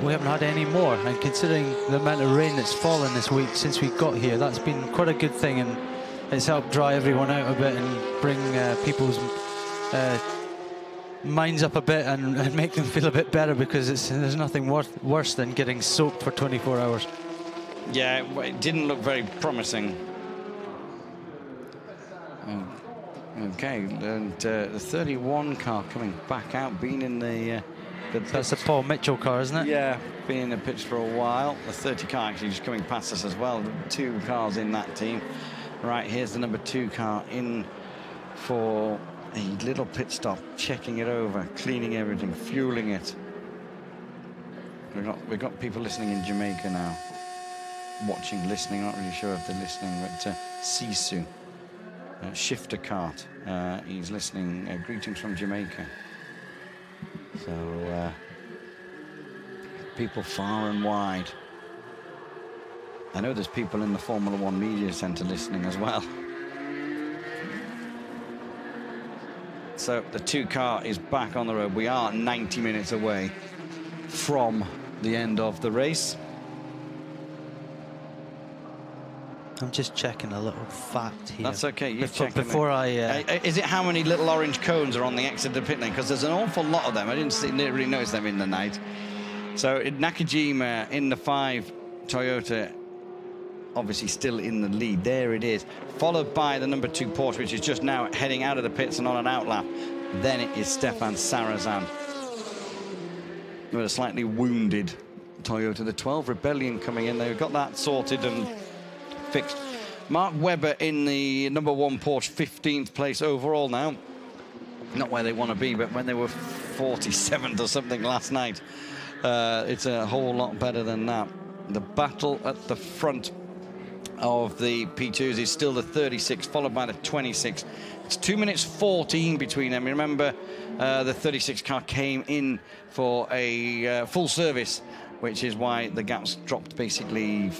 we haven't had any more. And considering the amount of rain that's fallen this week since we got here, that's been quite a good thing, and it's helped dry everyone out a bit and bring people's minds up a bit and make them feel a bit better, because there's nothing worse than getting soaked for 24 hours. Yeah, it didn't look very promising. Okay, and the 31 car coming back out, being in the That's the Paul Mitchell car, isn't it? Yeah, been in the pits for a while. The 30 car actually just coming past us as well. 2 cars in that team. Right, here's the number 2 car in for a little pit stop, checking it over, cleaning everything, fueling it. We've got people listening in Jamaica now. Watching, listening, not really sure if they're listening, but Sisu, shifter cart, he's listening. Greetings from Jamaica. So people far and wide. I know there's people in the Formula One Media Centre listening as well. So the 2 car is back on the road. We are 90 minutes away from the end of the race. I'm just checking a little fact here. That's okay. You check before I. Is it how many little orange cones are on the exit of the pit lane? Because there's an awful lot of them. I didn't really notice them in the night. So Nakajima in the 5 Toyota, obviously still in the lead. There it is. Followed by the number 2 Porsche, which is just now heading out of the pits and on an outlap. Then it is Stefan Sarazan with a slightly wounded Toyota. The 12 Rebellion coming in. They've got that sorted and fixed. Mark Webber in the number 1 Porsche, 15th place overall now. Not where they want to be, but when they were 47th or something last night, it's a whole lot better than that. The battle at the front of the P2s is still the 36, followed by the 26. It's 2 minutes 14 between them. Remember, the 36 car came in for a full service, which is why the gap's dropped basically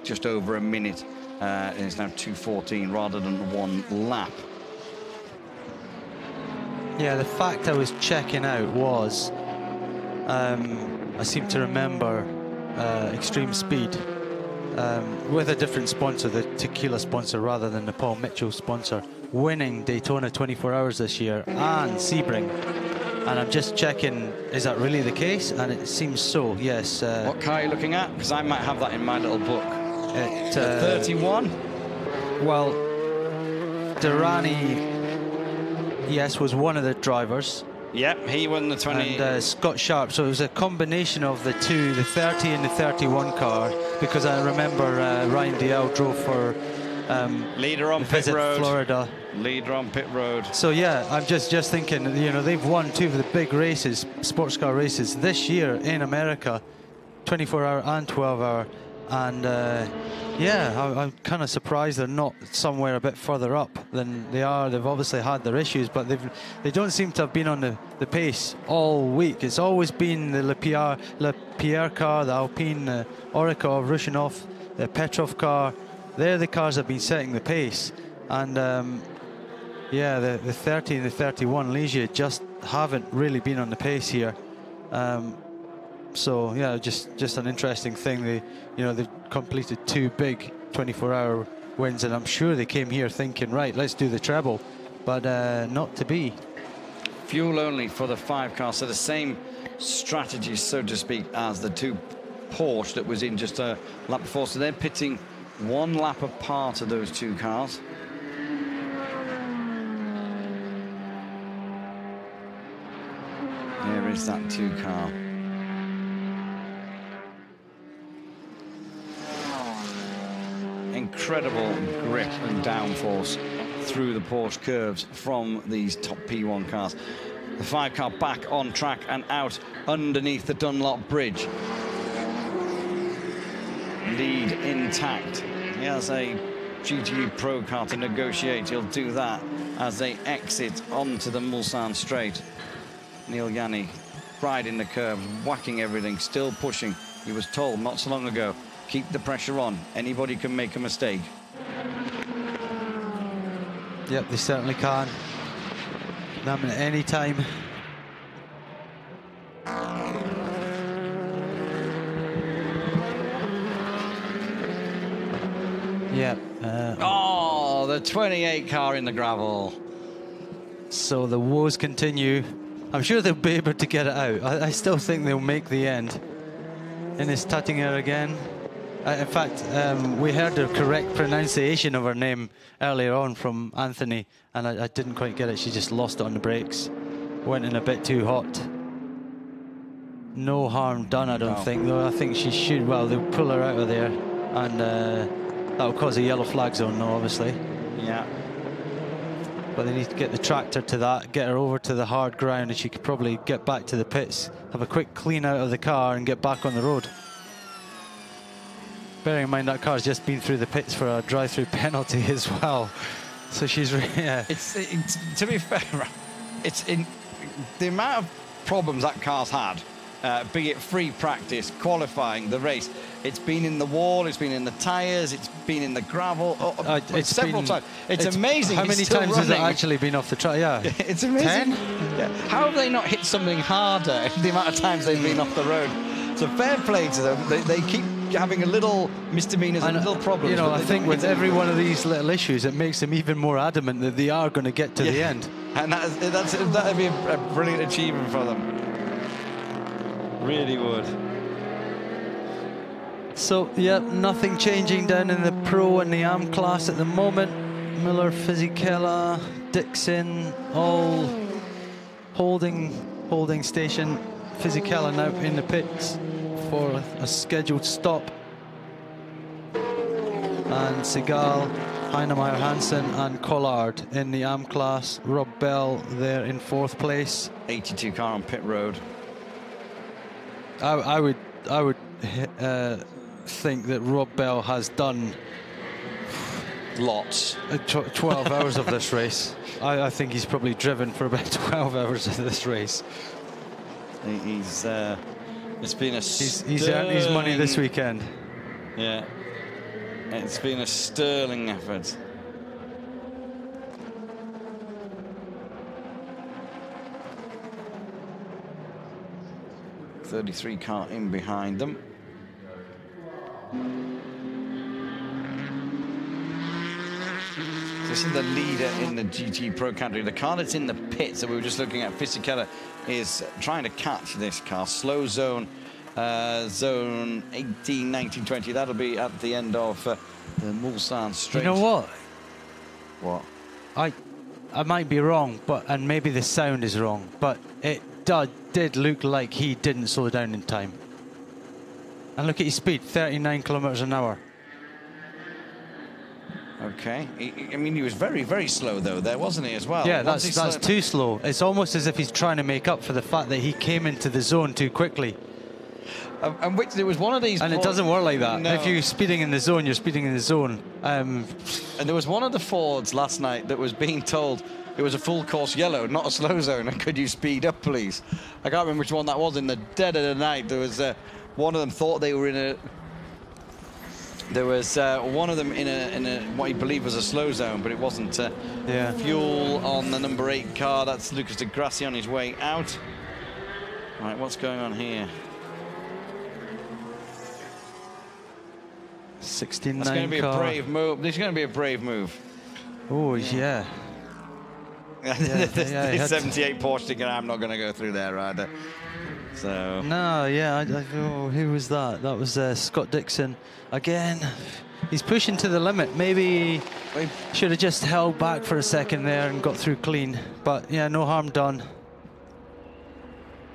just over a minute. It's now 2:14 rather than 1 lap. Yeah, the fact I was checking out was, I seem to remember Extreme Speed with a different sponsor, the tequila sponsor rather than the Paul Mitchell sponsor, winning Daytona 24 Hours this year and Sebring. And I'm just checking, is that really the case? And it seems so, yes. What car are you looking at? Because I might have that in my little book. 31? Well, Durrani, yes, was one of the drivers. Yep, he won the 20. And Scott Sharp, so it was a combination of the 2, the 30 and the 31 car, because I remember Ryan Dial drove for leader on pit road, Florida. Leader on pit road. So yeah, I'm just thinking, you know, they've won 2 of the big races, sports car races this year in America, 24-hour and 12-hour. And yeah, I'm kind of surprised they're not somewhere a bit further up than they are. They've obviously had their issues, but they don't seem to have been on the pace all week. It's always been the Lapierre car, the Alpine, Orikov, Rushinov, the Petrov car. They're the cars that have been setting the pace. And yeah, the 30 and the 31 Ligier just haven't really been on the pace here. So yeah, just an interesting thing. They've completed 2 big 24-hour wins, and I'm sure they came here thinking, right, let's do the treble, but not to be. Fuel only for the 5 car, so the same strategy, so to speak, as the 2 Porsche that was in just a lap before. So they're pitting 1 lap apart of those 2 cars. Here is that 2 car. Incredible grip and downforce through the Porsche curves from these top P1 cars. The 5 car back on track and out underneath the Dunlop Bridge. Lead intact. He has a GTE Pro car to negotiate. He'll do that as they exit onto the Mulsanne Straight. Neil Yanni riding the curve, whacking everything, still pushing. He was told not so long ago, keep the pressure on. Anybody can make a mistake. Yep, they certainly can. Them at any time. Yep. Oh, the 28 car in the gravel. So the woes continue. I'm sure they'll be able to get it out. I still think they'll make the end. In his Tattinger again. In fact, we heard the correct pronunciation of her name earlier on from Anthony, and I didn't quite get it. She just lost it on the brakes. Went in a bit too hot. No harm done, I don't think, though. I think she should, well, they'll pull her out of there, and that'll cause a yellow flag zone, though, obviously. Yeah. But they need to get the tractor to that, get her over to the hard ground, and she could probably get back to the pits, have a quick clean out of the car, and get back on the road. Bearing in mind that car's just been through the pits for a drive-through penalty as well. So she's, yeah. It's to be fair, it's in the amount of problems that car's had, be it free practice, qualifying, the race. It's been in the wall, it's been in the tyres, it's been in the gravel, it's several times. It's amazing. How many times has it actually been off the track? Yeah. It's amazing. 10? Yeah. How have they not hit something harder the amount of times they've been off the road? So fair play to them. They keep having a little misdemeanors and little problems. You know, I think with every one of these little issues, it makes them even more adamant that they are going to get to the end. And that'd be a brilliant achievement for them. Really would. So, yeah, nothing changing down in the Pro and the AM class at the moment. Miller, Fisichella, Dixon, all holding station. Fisichella now in the pits for a scheduled stop. And Segal, Heinemeyer, Hansen and Collard in the AM class. Rob Bell there in 4th place. 82 car on pit road. I would think that Rob Bell has done lots, 12 hours of this race. I think he's probably driven for about 12 hours of this race. It's been a he's earned his money this weekend. Yeah, it's been a sterling effort. .33 car in behind them. This is the leader in the GT Pro category. The car that's in the pits that we were just looking at, Fisichella, is trying to catch this car. Slow zone, zone 18, 19, 20. That'll be at the end of the Mulsanne straight. You know what? What? I might be wrong, and maybe the sound is wrong, but it did look like he didn't slow down in time. And look at his speed, 39 kilometers an hour. Okay. I mean, he was very, very slow, though, there, wasn't he, as well? Yeah, that's too slow. It's almost as if he's trying to make up for the fact that he came into the zone too quickly. And which there was one of these... And it doesn't work like that. No. If you're speeding in the zone, you're speeding in the zone. And there was one of the Fords last night that was being told it was a full course yellow, not a slow zone, and could you speed up, please? I can't remember which one that was. In the dead of the night, there was one of them thought they were in a... There was one of them in a what he believed was a slow zone, but it wasn't. Yeah. Fuel on the number 8 car. That's Lucas Di Grassi on his way out. Right, what's going on here? 69 That's going to be car. a brave move. This is going to be a brave move. Oh, yeah. This 78 Porsche ticket, I'm not going to go through there either. So. No, yeah, oh, who was that? That was Scott Dixon. Again, he's pushing to the limit. Maybe he should have just held back for a second there and got through clean. But, yeah, no harm done.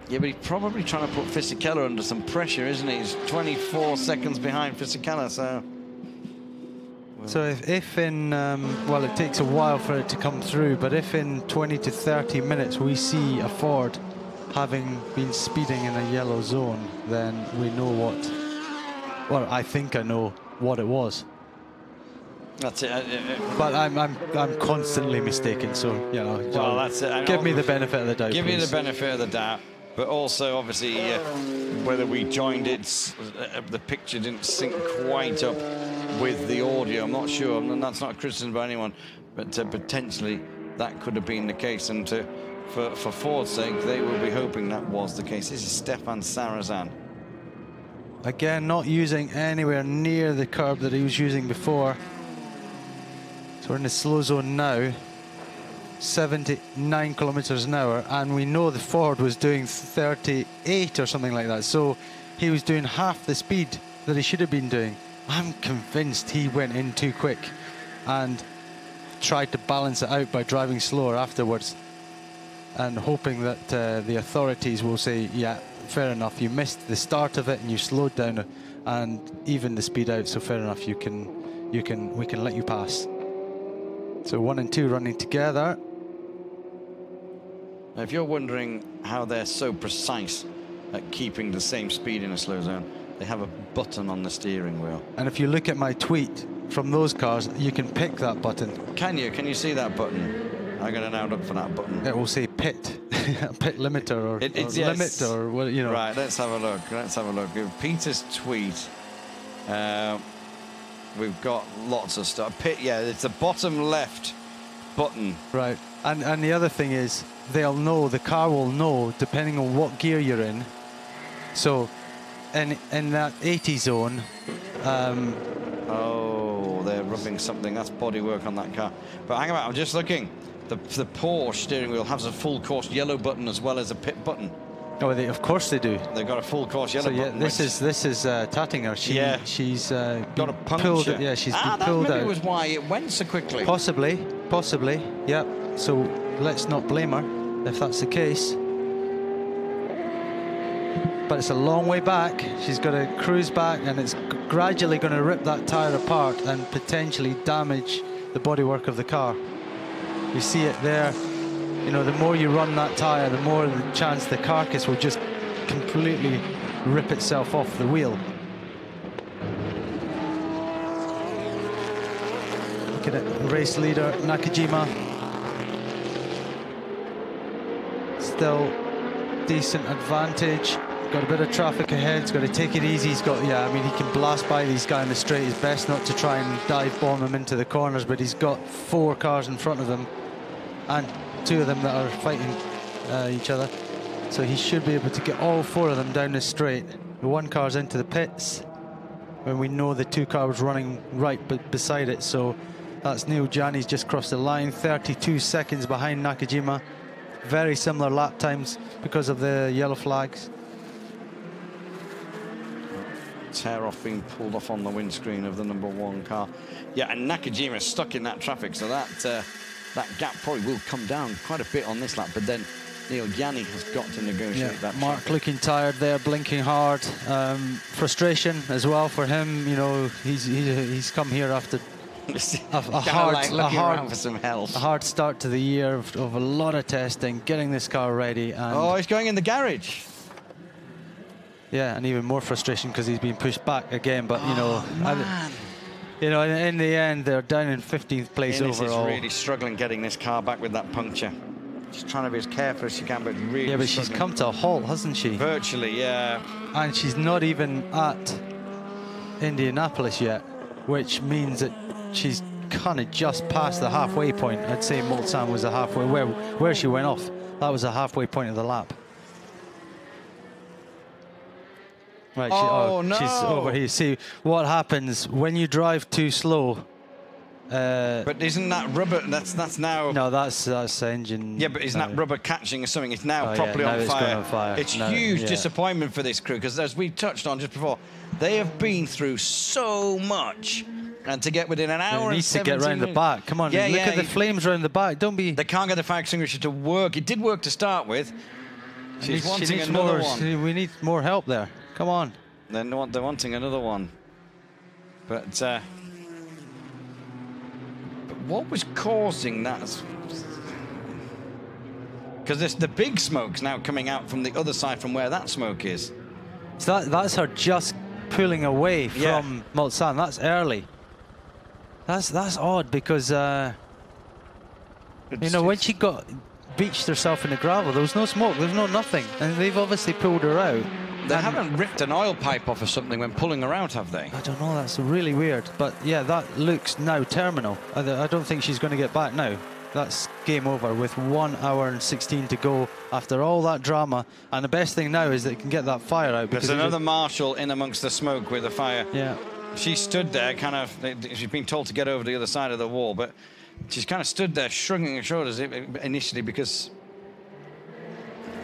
Yeah, but he's probably trying to put Fisichella under some pressure, isn't he? He's 24 seconds behind Fisichella, so... So if in, well, it takes a while for it to come through, but if in 20 to 30 minutes we see a Ford having been speeding in a yellow zone, then we know what... Well, I think I know what it was. That's it. But I'm constantly mistaken, so, you know, well, that's it. Give me the benefit of the doubt, Give please. me the benefit of the doubt. But also, obviously, whether we joined it, the picture didn't sync quite up with the audio. I'm not sure, and that's not a criticism by anyone, but potentially that could have been the case. And for Ford's sake, they will be hoping that was the case. This is Stefan Sarrazin. Again, not using anywhere near the curb that he was using before. So we're in the slow zone now. 79 kilometers an hour, and we know the Ford was doing 38 or something like that, so he was doing half the speed that he should have been doing, I'm convinced he went in too quick and tried to balance it out by driving slower afterwards and hoping that the authorities will say, yeah, fair enough, you missed the start of it and you slowed down and even the speed out, so fair enough, we can let you pass. So 1 and 2 running together. Now, if you're wondering how they're so precise at keeping the same speed in a slow zone, they have a button on the steering wheel. And if you look at my tweet from those cars, you can pick that button. Can you? Can you see that button? I'm going to now look for that button. It will say pit, pit limiter or Yes. limit or what, you know. Right, let's have a look. Let's have a look. Peter's tweet. We've got lots of stuff. Pit, yeah, it's the bottom left button. Right, and the other thing is, they'll know, the car will know, depending on what gear you're in. So, in that 80 zone... oh, they're rubbing something. That's bodywork on that car. But hang on, I'm just looking. The Porsche steering wheel has a full course yellow button as well as a pit button. Oh, of course they do. They've got a full course yellow button. This is Tattinger. She's got a puncture. pulled. Yeah, she's been pulled out. That maybe was why it went so quickly. Possibly. Yep. So let's not blame her if that's the case. But it's a long way back. She's got to cruise back, and it's gradually going to rip that tyre apart and potentially damage the bodywork of the car. You see it there. You know, the more you run that tyre, the more the chance the carcass will just completely rip itself off the wheel. Look at it, race leader Nakajima. Still decent advantage. Got a bit of traffic ahead, he's got to take it easy. He's got, yeah, I mean, he can blast by these guys in the straight. It's best not to try and dive bomb them into the corners, but he's got 4 cars in front of him and 2 of them that are fighting each other. So he should be able to get all 4 of them down the straight. The 1 car's into the pits when we know the 2 cars running right beside it. So that's Neil Jani's just crossed the line, 32 seconds behind Nakajima. Very similar lap times because of the yellow flags. Tear off being pulled off on the windscreen of the number 1 car. Yeah, and Nakajima's stuck in that traffic, so that gap probably will come down quite a bit on this lap, but then Neil Jani has got to negotiate that. Mark traffic. looking tired there, blinking hard. Frustration as well for him. You know, he's come here after a hard start to the year of a lot of testing, getting this car ready. And he's going in the garage. Yeah, and even more frustration because he's been pushed back again. But you know, in the end, they're down in 15th place overall. Is really struggling getting this car back with that puncture. She's trying to be as careful as she can, but really. Yeah, but she's come to a halt, hasn't she? Virtually, yeah. And she's not even at Indianapolis yet, which means that she's kind of just past the halfway point. I'd say Mulsanne was the halfway where she went off. That was the halfway point of the lap. Right, no. She's over here. See what happens when you drive too slow. But isn't that rubber? That's now. No, that's engine. Yeah, but isn't that rubber catching or something? It's now properly now on it's fire. going on fire. It's huge disappointment for this crew because, as we touched on just before, they have been through so much, and to get within an hour, it needs to get round the back. Come on, look at the flames round the back. Don't be. They can't get the fire extinguisher to work. It did work to start with. She's wanting another one. We need more help there. Come on. They're wanting another one. But what was causing that? Because the big smoke's now coming out from the other side from where that smoke is. So that's her just pulling away from Mulsanne. That's early. That's odd because you know, when she got beached herself in the gravel, there was no smoke, there was no nothing, and they've obviously pulled her out. They haven't ripped an oil pipe off or something when pulling her out, have they? I don't know, that's really weird. But yeah, that looks now terminal. I don't think she's going to get back now. That's game over with 1 hour and 16 to go after all that drama. And the best thing now is that it can get that fire out. There's another marshal in amongst the smoke with the fire. Yeah. She stood there kind of, she's been told to get over the other side of the wall, but she's kind of stood there shrugging her shoulders initially because...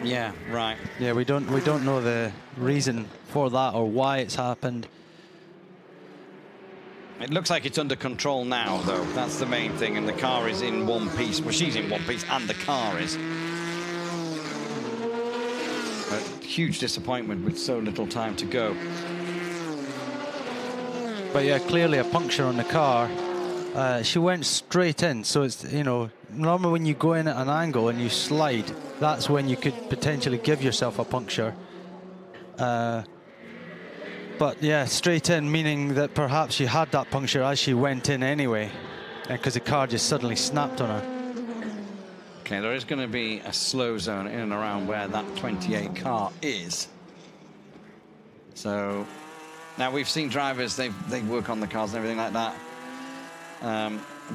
Yeah, right. Yeah, we don't know the reason for that or why it's happened. It looks like it's under control now, though. That's the main thing, and the car is in one piece. Well, she's in one piece, and the car is. But huge disappointment with so little time to go. But yeah, clearly a puncture on the car. She went straight in, so it's, you know, normally when you go in at an angle and you slide, that's when you could potentially give yourself a puncture. But yeah, straight in, meaning that perhaps she had that puncture as she went in anyway, because the car just suddenly snapped on her. Okay, there is going to be a slow zone in and around where that 28 car is. So now we've seen drivers, they work on the cars and everything like that.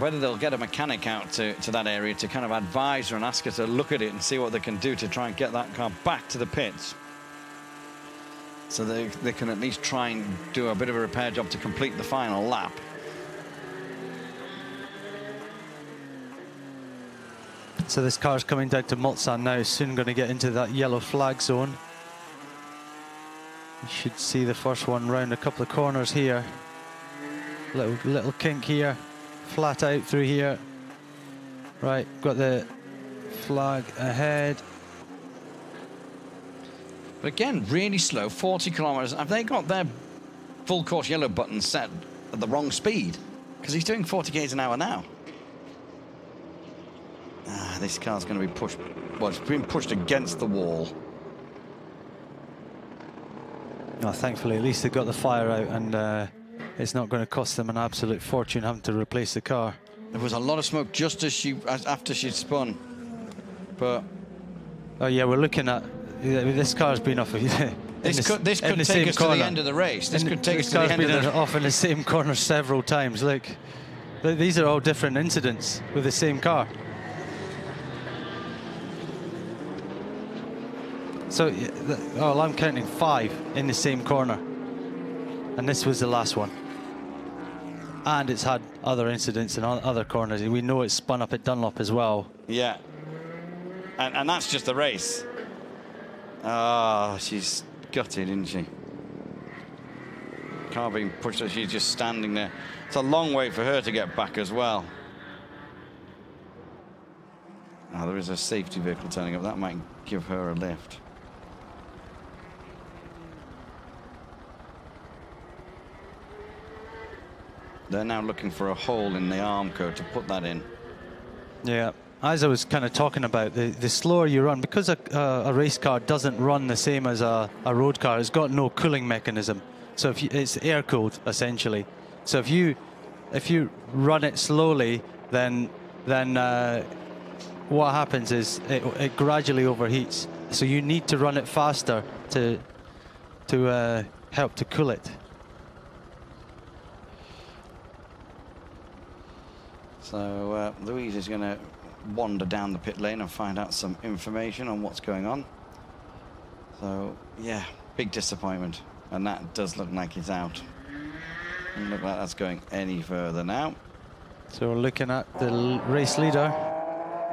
Whether they'll get a mechanic out to that area to kind of advise her and ask her to look at it and see what they can do to try and get that car back to the pits. So they can at least try and do a bit of a repair job to complete the final lap. So this car's coming down to Mulsanne now, soon going to get into that yellow flag zone. You should see the first one round a couple of corners here. Little kink here, flat out through here. Right, got the flag ahead. But again, really slow, 40 kilometers. Have they got their full course yellow button set at the wrong speed? Because he's doing 40 k's an hour now. This car's going to be pushed. Well, it's been pushed against the wall. Oh, thankfully, at least they got the fire out, and it's not going to cost them an absolute fortune having to replace the car. There was a lot of smoke just as after she'd spun. But oh yeah, we're looking at this car's been off. This could take us to the end of the race. This could take us to the end of the... This car's been off in the same corner several times. Look, these are all different incidents with the same car. So, well, I'm counting 5 in the same corner. And this was the last one. And it's had other incidents in other corners. We know it's spun up at Dunlop as well. Yeah. And that's just the race. Ah, she's gutted, isn't she? Car being pushed, she's just standing there. It's a long way for her to get back as well. Now, there is a safety vehicle turning up. That might give her a lift. They're now looking for a hole in the Armco to put that in. Yeah, as I was kind of talking about, the slower you run, because a race car doesn't run the same as a road car, it's got no cooling mechanism. So if it's air cooled essentially. So if you run it slowly, then what happens is it gradually overheats. So you need to run it faster to help to cool it. So Louise is going to wander down the pit lane and find out some information on what's going on. So, yeah, big disappointment. And that does look like it's out. Doesn't look like that's going any further now. So we're looking at the race leader,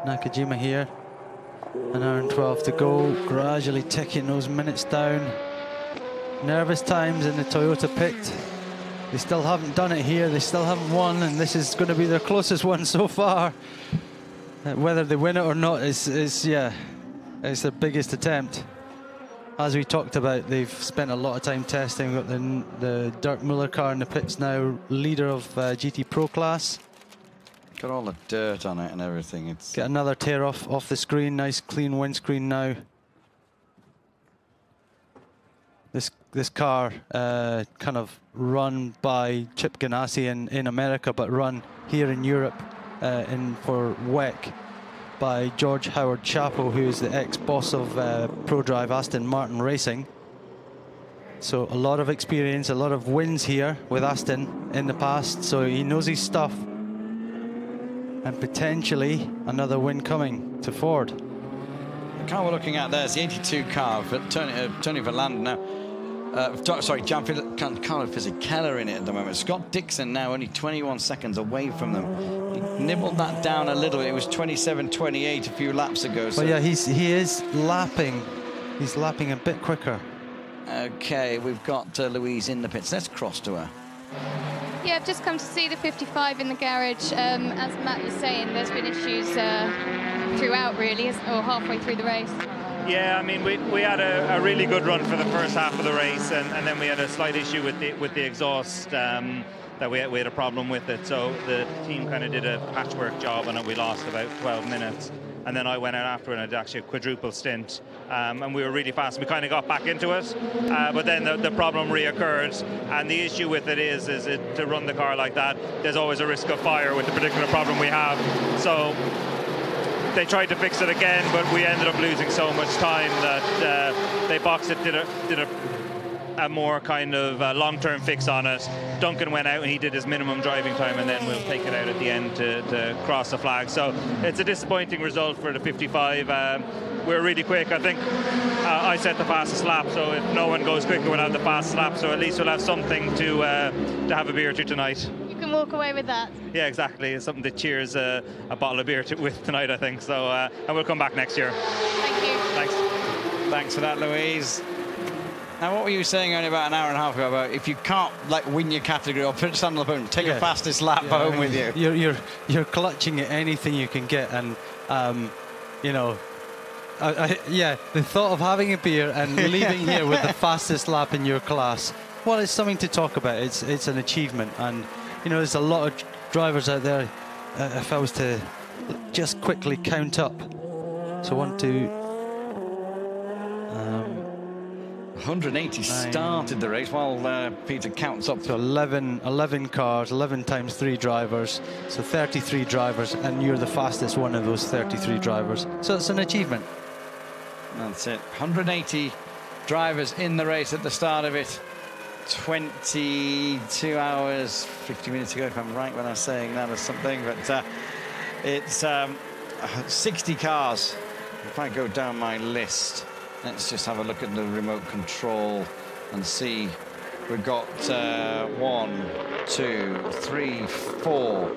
Nakajima here. An hour and 12 to go, gradually ticking those minutes down. Nervous times in the Toyota pit. They still haven't done it here, they still haven't won, and this is going to be their closest one so far. Whether they win it or not is yeah, it's their biggest attempt. As we talked about, they've spent a lot of time testing. We've got the Dirk Muller car in the pits now, leader of GT Pro class. Got all the dirt on it and everything. It's get another tear off the screen, nice clean windscreen now. This car kind of run by Chip Ganassi in America, but run here in Europe for WEC by George Howard Chapo, who is the ex-boss of ProDrive Aston Martin Racing. So a lot of experience, a lot of wins here with Aston in the past, so he knows his stuff. And potentially another win coming to Ford. The car we're looking at there is the 82 car for Tony Verlander now. Sorry, Giancarlo Fisichella in it at the moment. Scott Dixon now only 21 seconds away from them. He nibbled that down a little bit. It was 27.28 a few laps ago. So. But yeah, he is lapping. He's lapping a bit quicker. Okay, we've got Louise in the pits. Let's cross to her. Yeah, I've just come to see the 55 in the garage. As Matt was saying, there's been issues throughout, really, or halfway through the race. Yeah, I mean, we had a really good run for the first half of the race, and then we had a slight issue with the exhaust. That we had a problem with it, so the team kind of did a patchwork job on it. We lost about 12 minutes, and then I went out after and I did actually a quadruple stint, and we were really fast. We kind of got back into it, but then the problem reoccurred, and the issue with it is to run the car like that, there's always a risk of fire with the particular problem we have. So they tried to fix it again, but we ended up losing so much time that they boxed it, did a more kind of long-term fix on it. Duncan went out and he did his minimum driving time, and then we'll take it out at the end to cross the flag. So it's a disappointing result for the 55. We're really quick. I think I set the fastest lap, so if no one goes quicker, we'll have the fastest lap. So at least we'll have something to have a beer to tonight. You can walk away with that. Yeah, exactly. It's something to cheers a bottle of beer with tonight, I think. So and we'll come back next year. Thank you. Thanks. Thanks for that, Louise. Now, what were you saying only about an hour and a half ago about if you can't win your category or stand on the podium, take your fastest lap home with you? You're clutching at anything you can get, and you know, the thought of having a beer and leaving here with the fastest lap in your class, well, it's something to talk about. It's an achievement, and you know, there's a lot of drivers out there. If I was to just quickly count up, so 1, 2. 180 started the race while Peter counts up to 11 cars, 11 times 3 drivers, so 33 drivers, and you're the fastest one of those 33 drivers. So it's an achievement. That's it. 180 drivers in the race at the start of it. 22 hours, 50 minutes ago, if I'm right when I'm saying that or something. But it's 60 cars. If I go down my list, let's just have a look at the remote control and see. We've got 1, 2, 3, 4.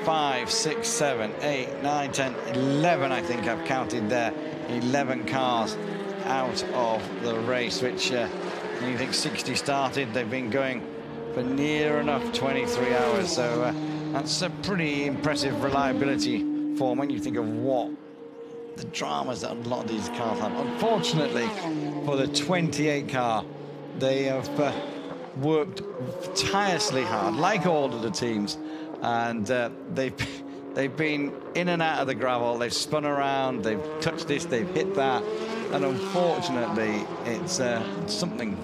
5, 6, 7, 8, 9, 10, 11, I think I've counted there. 11 cars out of the race, which when you think 60 started, they've been going for near enough 23 hours. So that's a pretty impressive reliability form when you think of what the dramas that a lot of these cars have. Unfortunately, for the 28 car, they have worked tirelessly hard, like all of the teams, and they've been in and out of the gravel. They've spun around, they've touched this, they've hit that, and unfortunately, it's something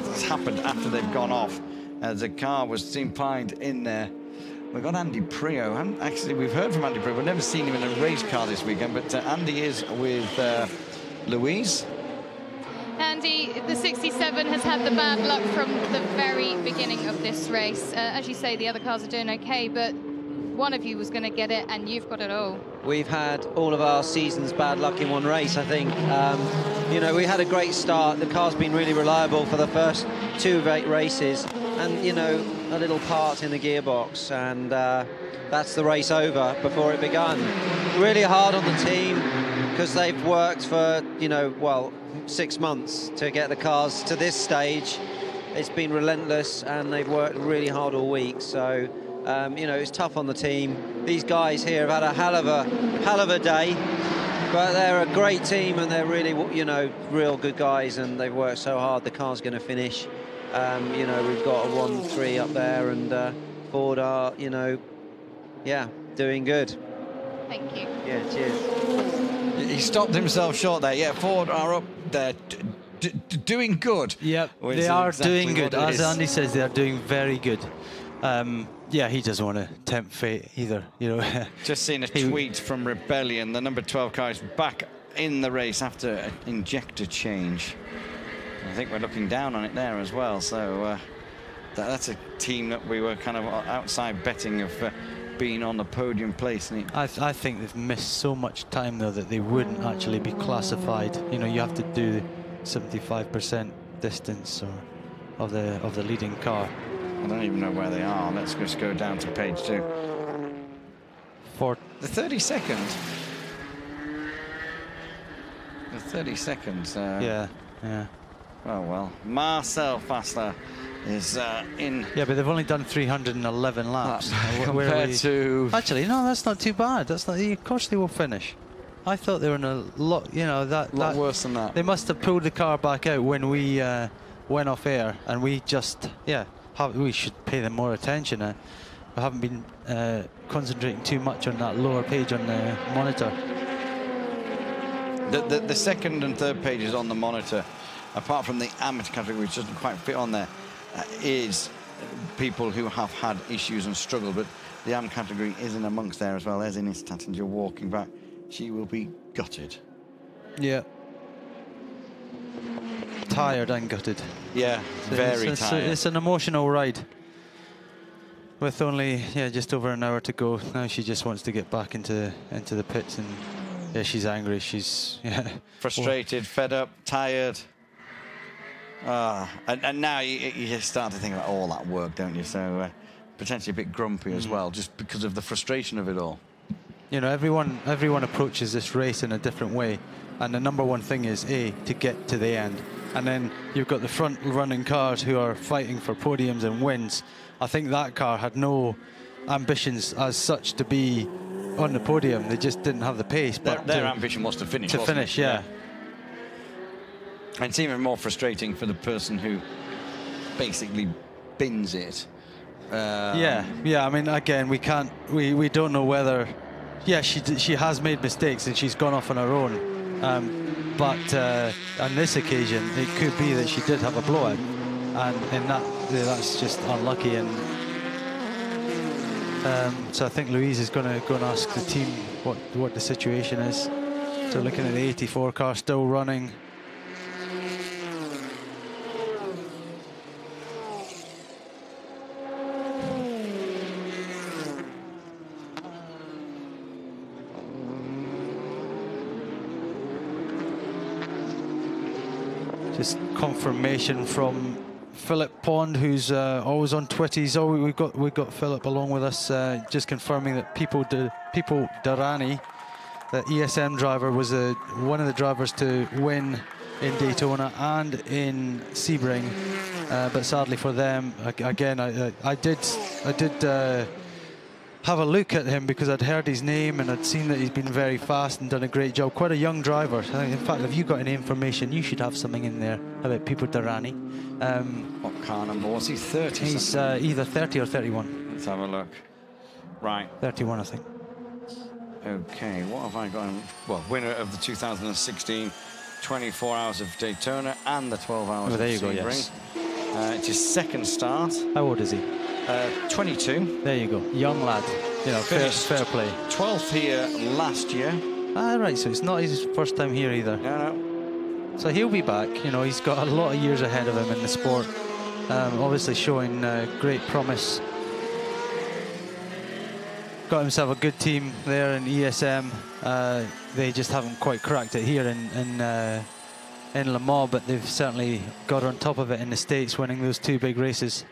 that's happened after they've gone off, as a car was inclined in there. We've got Andy Prio. Actually, we've heard from Andy Prio. We've never seen him in a race car this weekend, but Andy is with Louise. Andy, the 67 has had the bad luck from the very beginning of this race. As you say, the other cars are doing okay, but one of you was going to get it, and you've got it all. We've had all of our season's bad luck in one race, I think. You know, we had a great start. The car's been really reliable for the first 2 races, and, you know, a little part in the gearbox, and that's the race over before it began. Really hard on the team, because they've worked for, you know, well, 6 months to get the cars to this stage. It's been relentless, and they've worked really hard all week. So, you know, it's tough on the team. These guys here have had a hell of a day, but they're a great team, and they're really, you know, real good guys, and they've worked so hard. The car's going to finish. You know, we've got a 1-3 up there, and Ford are, you know, yeah, doing good. Thank you. Yeah, cheers. He stopped himself short there. Yeah, Ford are up there doing good. Yep, they are doing good. As Andy says, they are doing very good. Yeah, he doesn't want to tempt fate either, you know. Just seen a tweet from Rebellion. The number 12 car is back in the race after an injector change. I think we're looking down on it there as well. So that's a team that we were kind of outside betting of being on the podium place. I think they've missed so much time, though, that they wouldn't actually be classified. You know, you have to do 75% distance of the leading car. I don't even know where they are. Let's just go down to page 2. For the 32nd. The 32nd. Yeah. Oh, well. Marcel Fassler is in... Yeah, but they've only done 311 laps. Compared to... Actually, no, that's not too bad. That's not... Of course they will finish. I thought they were in a lot, you know, that worse than that. They must have pulled the car back out when we went off air, and we just, we should pay them more attention. We haven't been concentrating too much on that lower page on the monitor. The second and third pages on the monitor, apart from the amateur category, which doesn't quite fit on there, is people who have had issues and struggled, but the AM category is in amongst there as well. There's Ines Tattinger walking back. She will be gutted. Yeah. Tired and gutted. Yeah, very tired. It's an emotional ride. With only just over an hour to go, now she just wants to get back into the pits, and she's angry. She's frustrated, fed up, tired. And now you start to think about all that work, don't you? So potentially a bit grumpy as well, just because of the frustration of it all. You know, everyone approaches this race in a different way, and the number one thing is to get to the end, and then you've got the front running cars who are fighting for podiums and wins. I think that car had no ambitions as such to be on the podium. They just didn't have the pace. But their ambition was to finish. Yeah. And it's even more frustrating for the person who basically bins it. I mean, again, we don't know whether. Yeah, she has made mistakes and she's gone off on her own. But on this occasion, it could be that she did have a blowout, and that's just unlucky. And so I think Louise is going to go and ask the team what the situation is. So looking at the 84 car still running. Just confirmation from Philip Pond, who's always on Twitties. We've got Philip along with us, just confirming that Pipo Derani, the ESM driver, was one of the drivers to win in Daytona and in Sebring, but sadly for them, again, I did have a look at him because I'd heard his name and I'd seen that he's been very fast and done a great job. Quite a young driver. In fact, if you've got any information, you should have something in there about Pipo Derani. What car number was he? 30? He's either 30 or 31. Let's have a look. Right. 31, I think. Okay, what have I got? Well, winner of the 2016 24 Hours of Daytona and the 12 Hours of Sebring. Yes. It's his second start. How old is he? 22. There you go. Young lad. You know, fair play. 12th here last year. Right, so it's not his first time here either. No. So he'll be back. You know, he's got a lot of years ahead of him in the sport. Obviously showing great promise. Got himself a good team there in ESM. They just haven't quite cracked it here in Le Mans, but they've certainly got on top of it in the States, winning those two big races.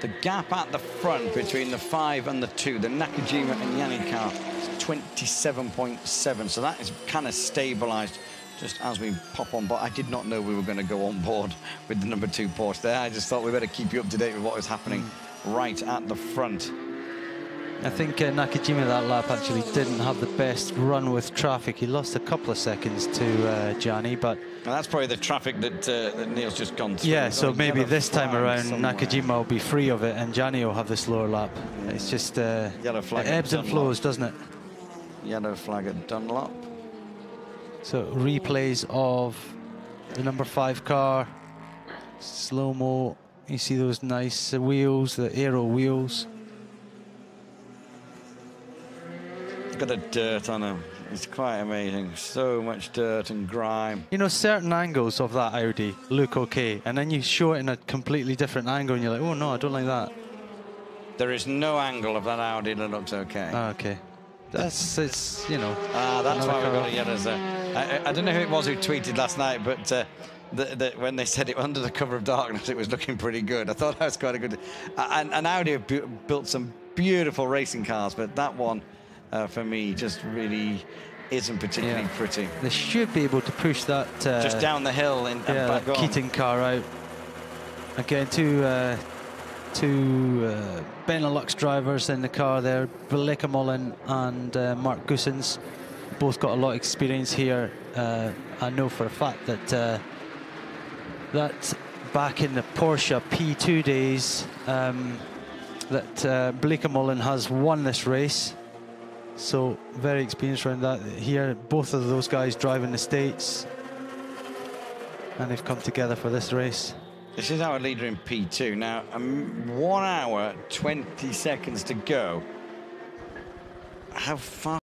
The gap at the front between the 5 and the 2, the Nakajima and Yannick car, is 27.7. So that is kind of stabilised just as we pop on. But I did not know we were going to go on board with the number 2 Porsche there. I just thought we better keep you up to date with what was happening right at the front. I think Nakajima that lap actually didn't have the best run with traffic. He lost a couple of seconds to Gianni, but... And that's probably the traffic that Neil's just gone through. Yeah, so maybe this time around Nakajima will be free of it and Gianni will have the slower lap. It's just yellow flag, it ebbs and flows, doesn't it? Yellow flag at Dunlop. So replays of the number 5 car, slow-mo. You see those nice wheels, the aero wheels. Got the dirt on him. It's quite amazing. So much dirt and grime. You know, certain angles of that Audi look okay, and then you show it in a completely different angle and you're like, oh no, I don't like that. There is no angle of that Audi that looks okay. Oh, okay. It's, you know. That's why we got a yellow there. I don't know who it was who tweeted last night, but when they said it under the cover of darkness, it was looking pretty good. I thought that was quite a good. And Audi have built some beautiful racing cars, but that one for me just really isn't particularly pretty. They should be able to push that just down the hill and back on. Keating car out. Again, two Benelux drivers in the car there, Blake Mullen and Mark Goossens. Both got a lot of experience here. I know for a fact that that back in the Porsche P2 days, that Blake Mullen has won this race. So very experienced around that. Here, both of those guys driving the States, and they've come together for this race. This is our leader in P2. Now, 1 hour, 20 seconds to go. How far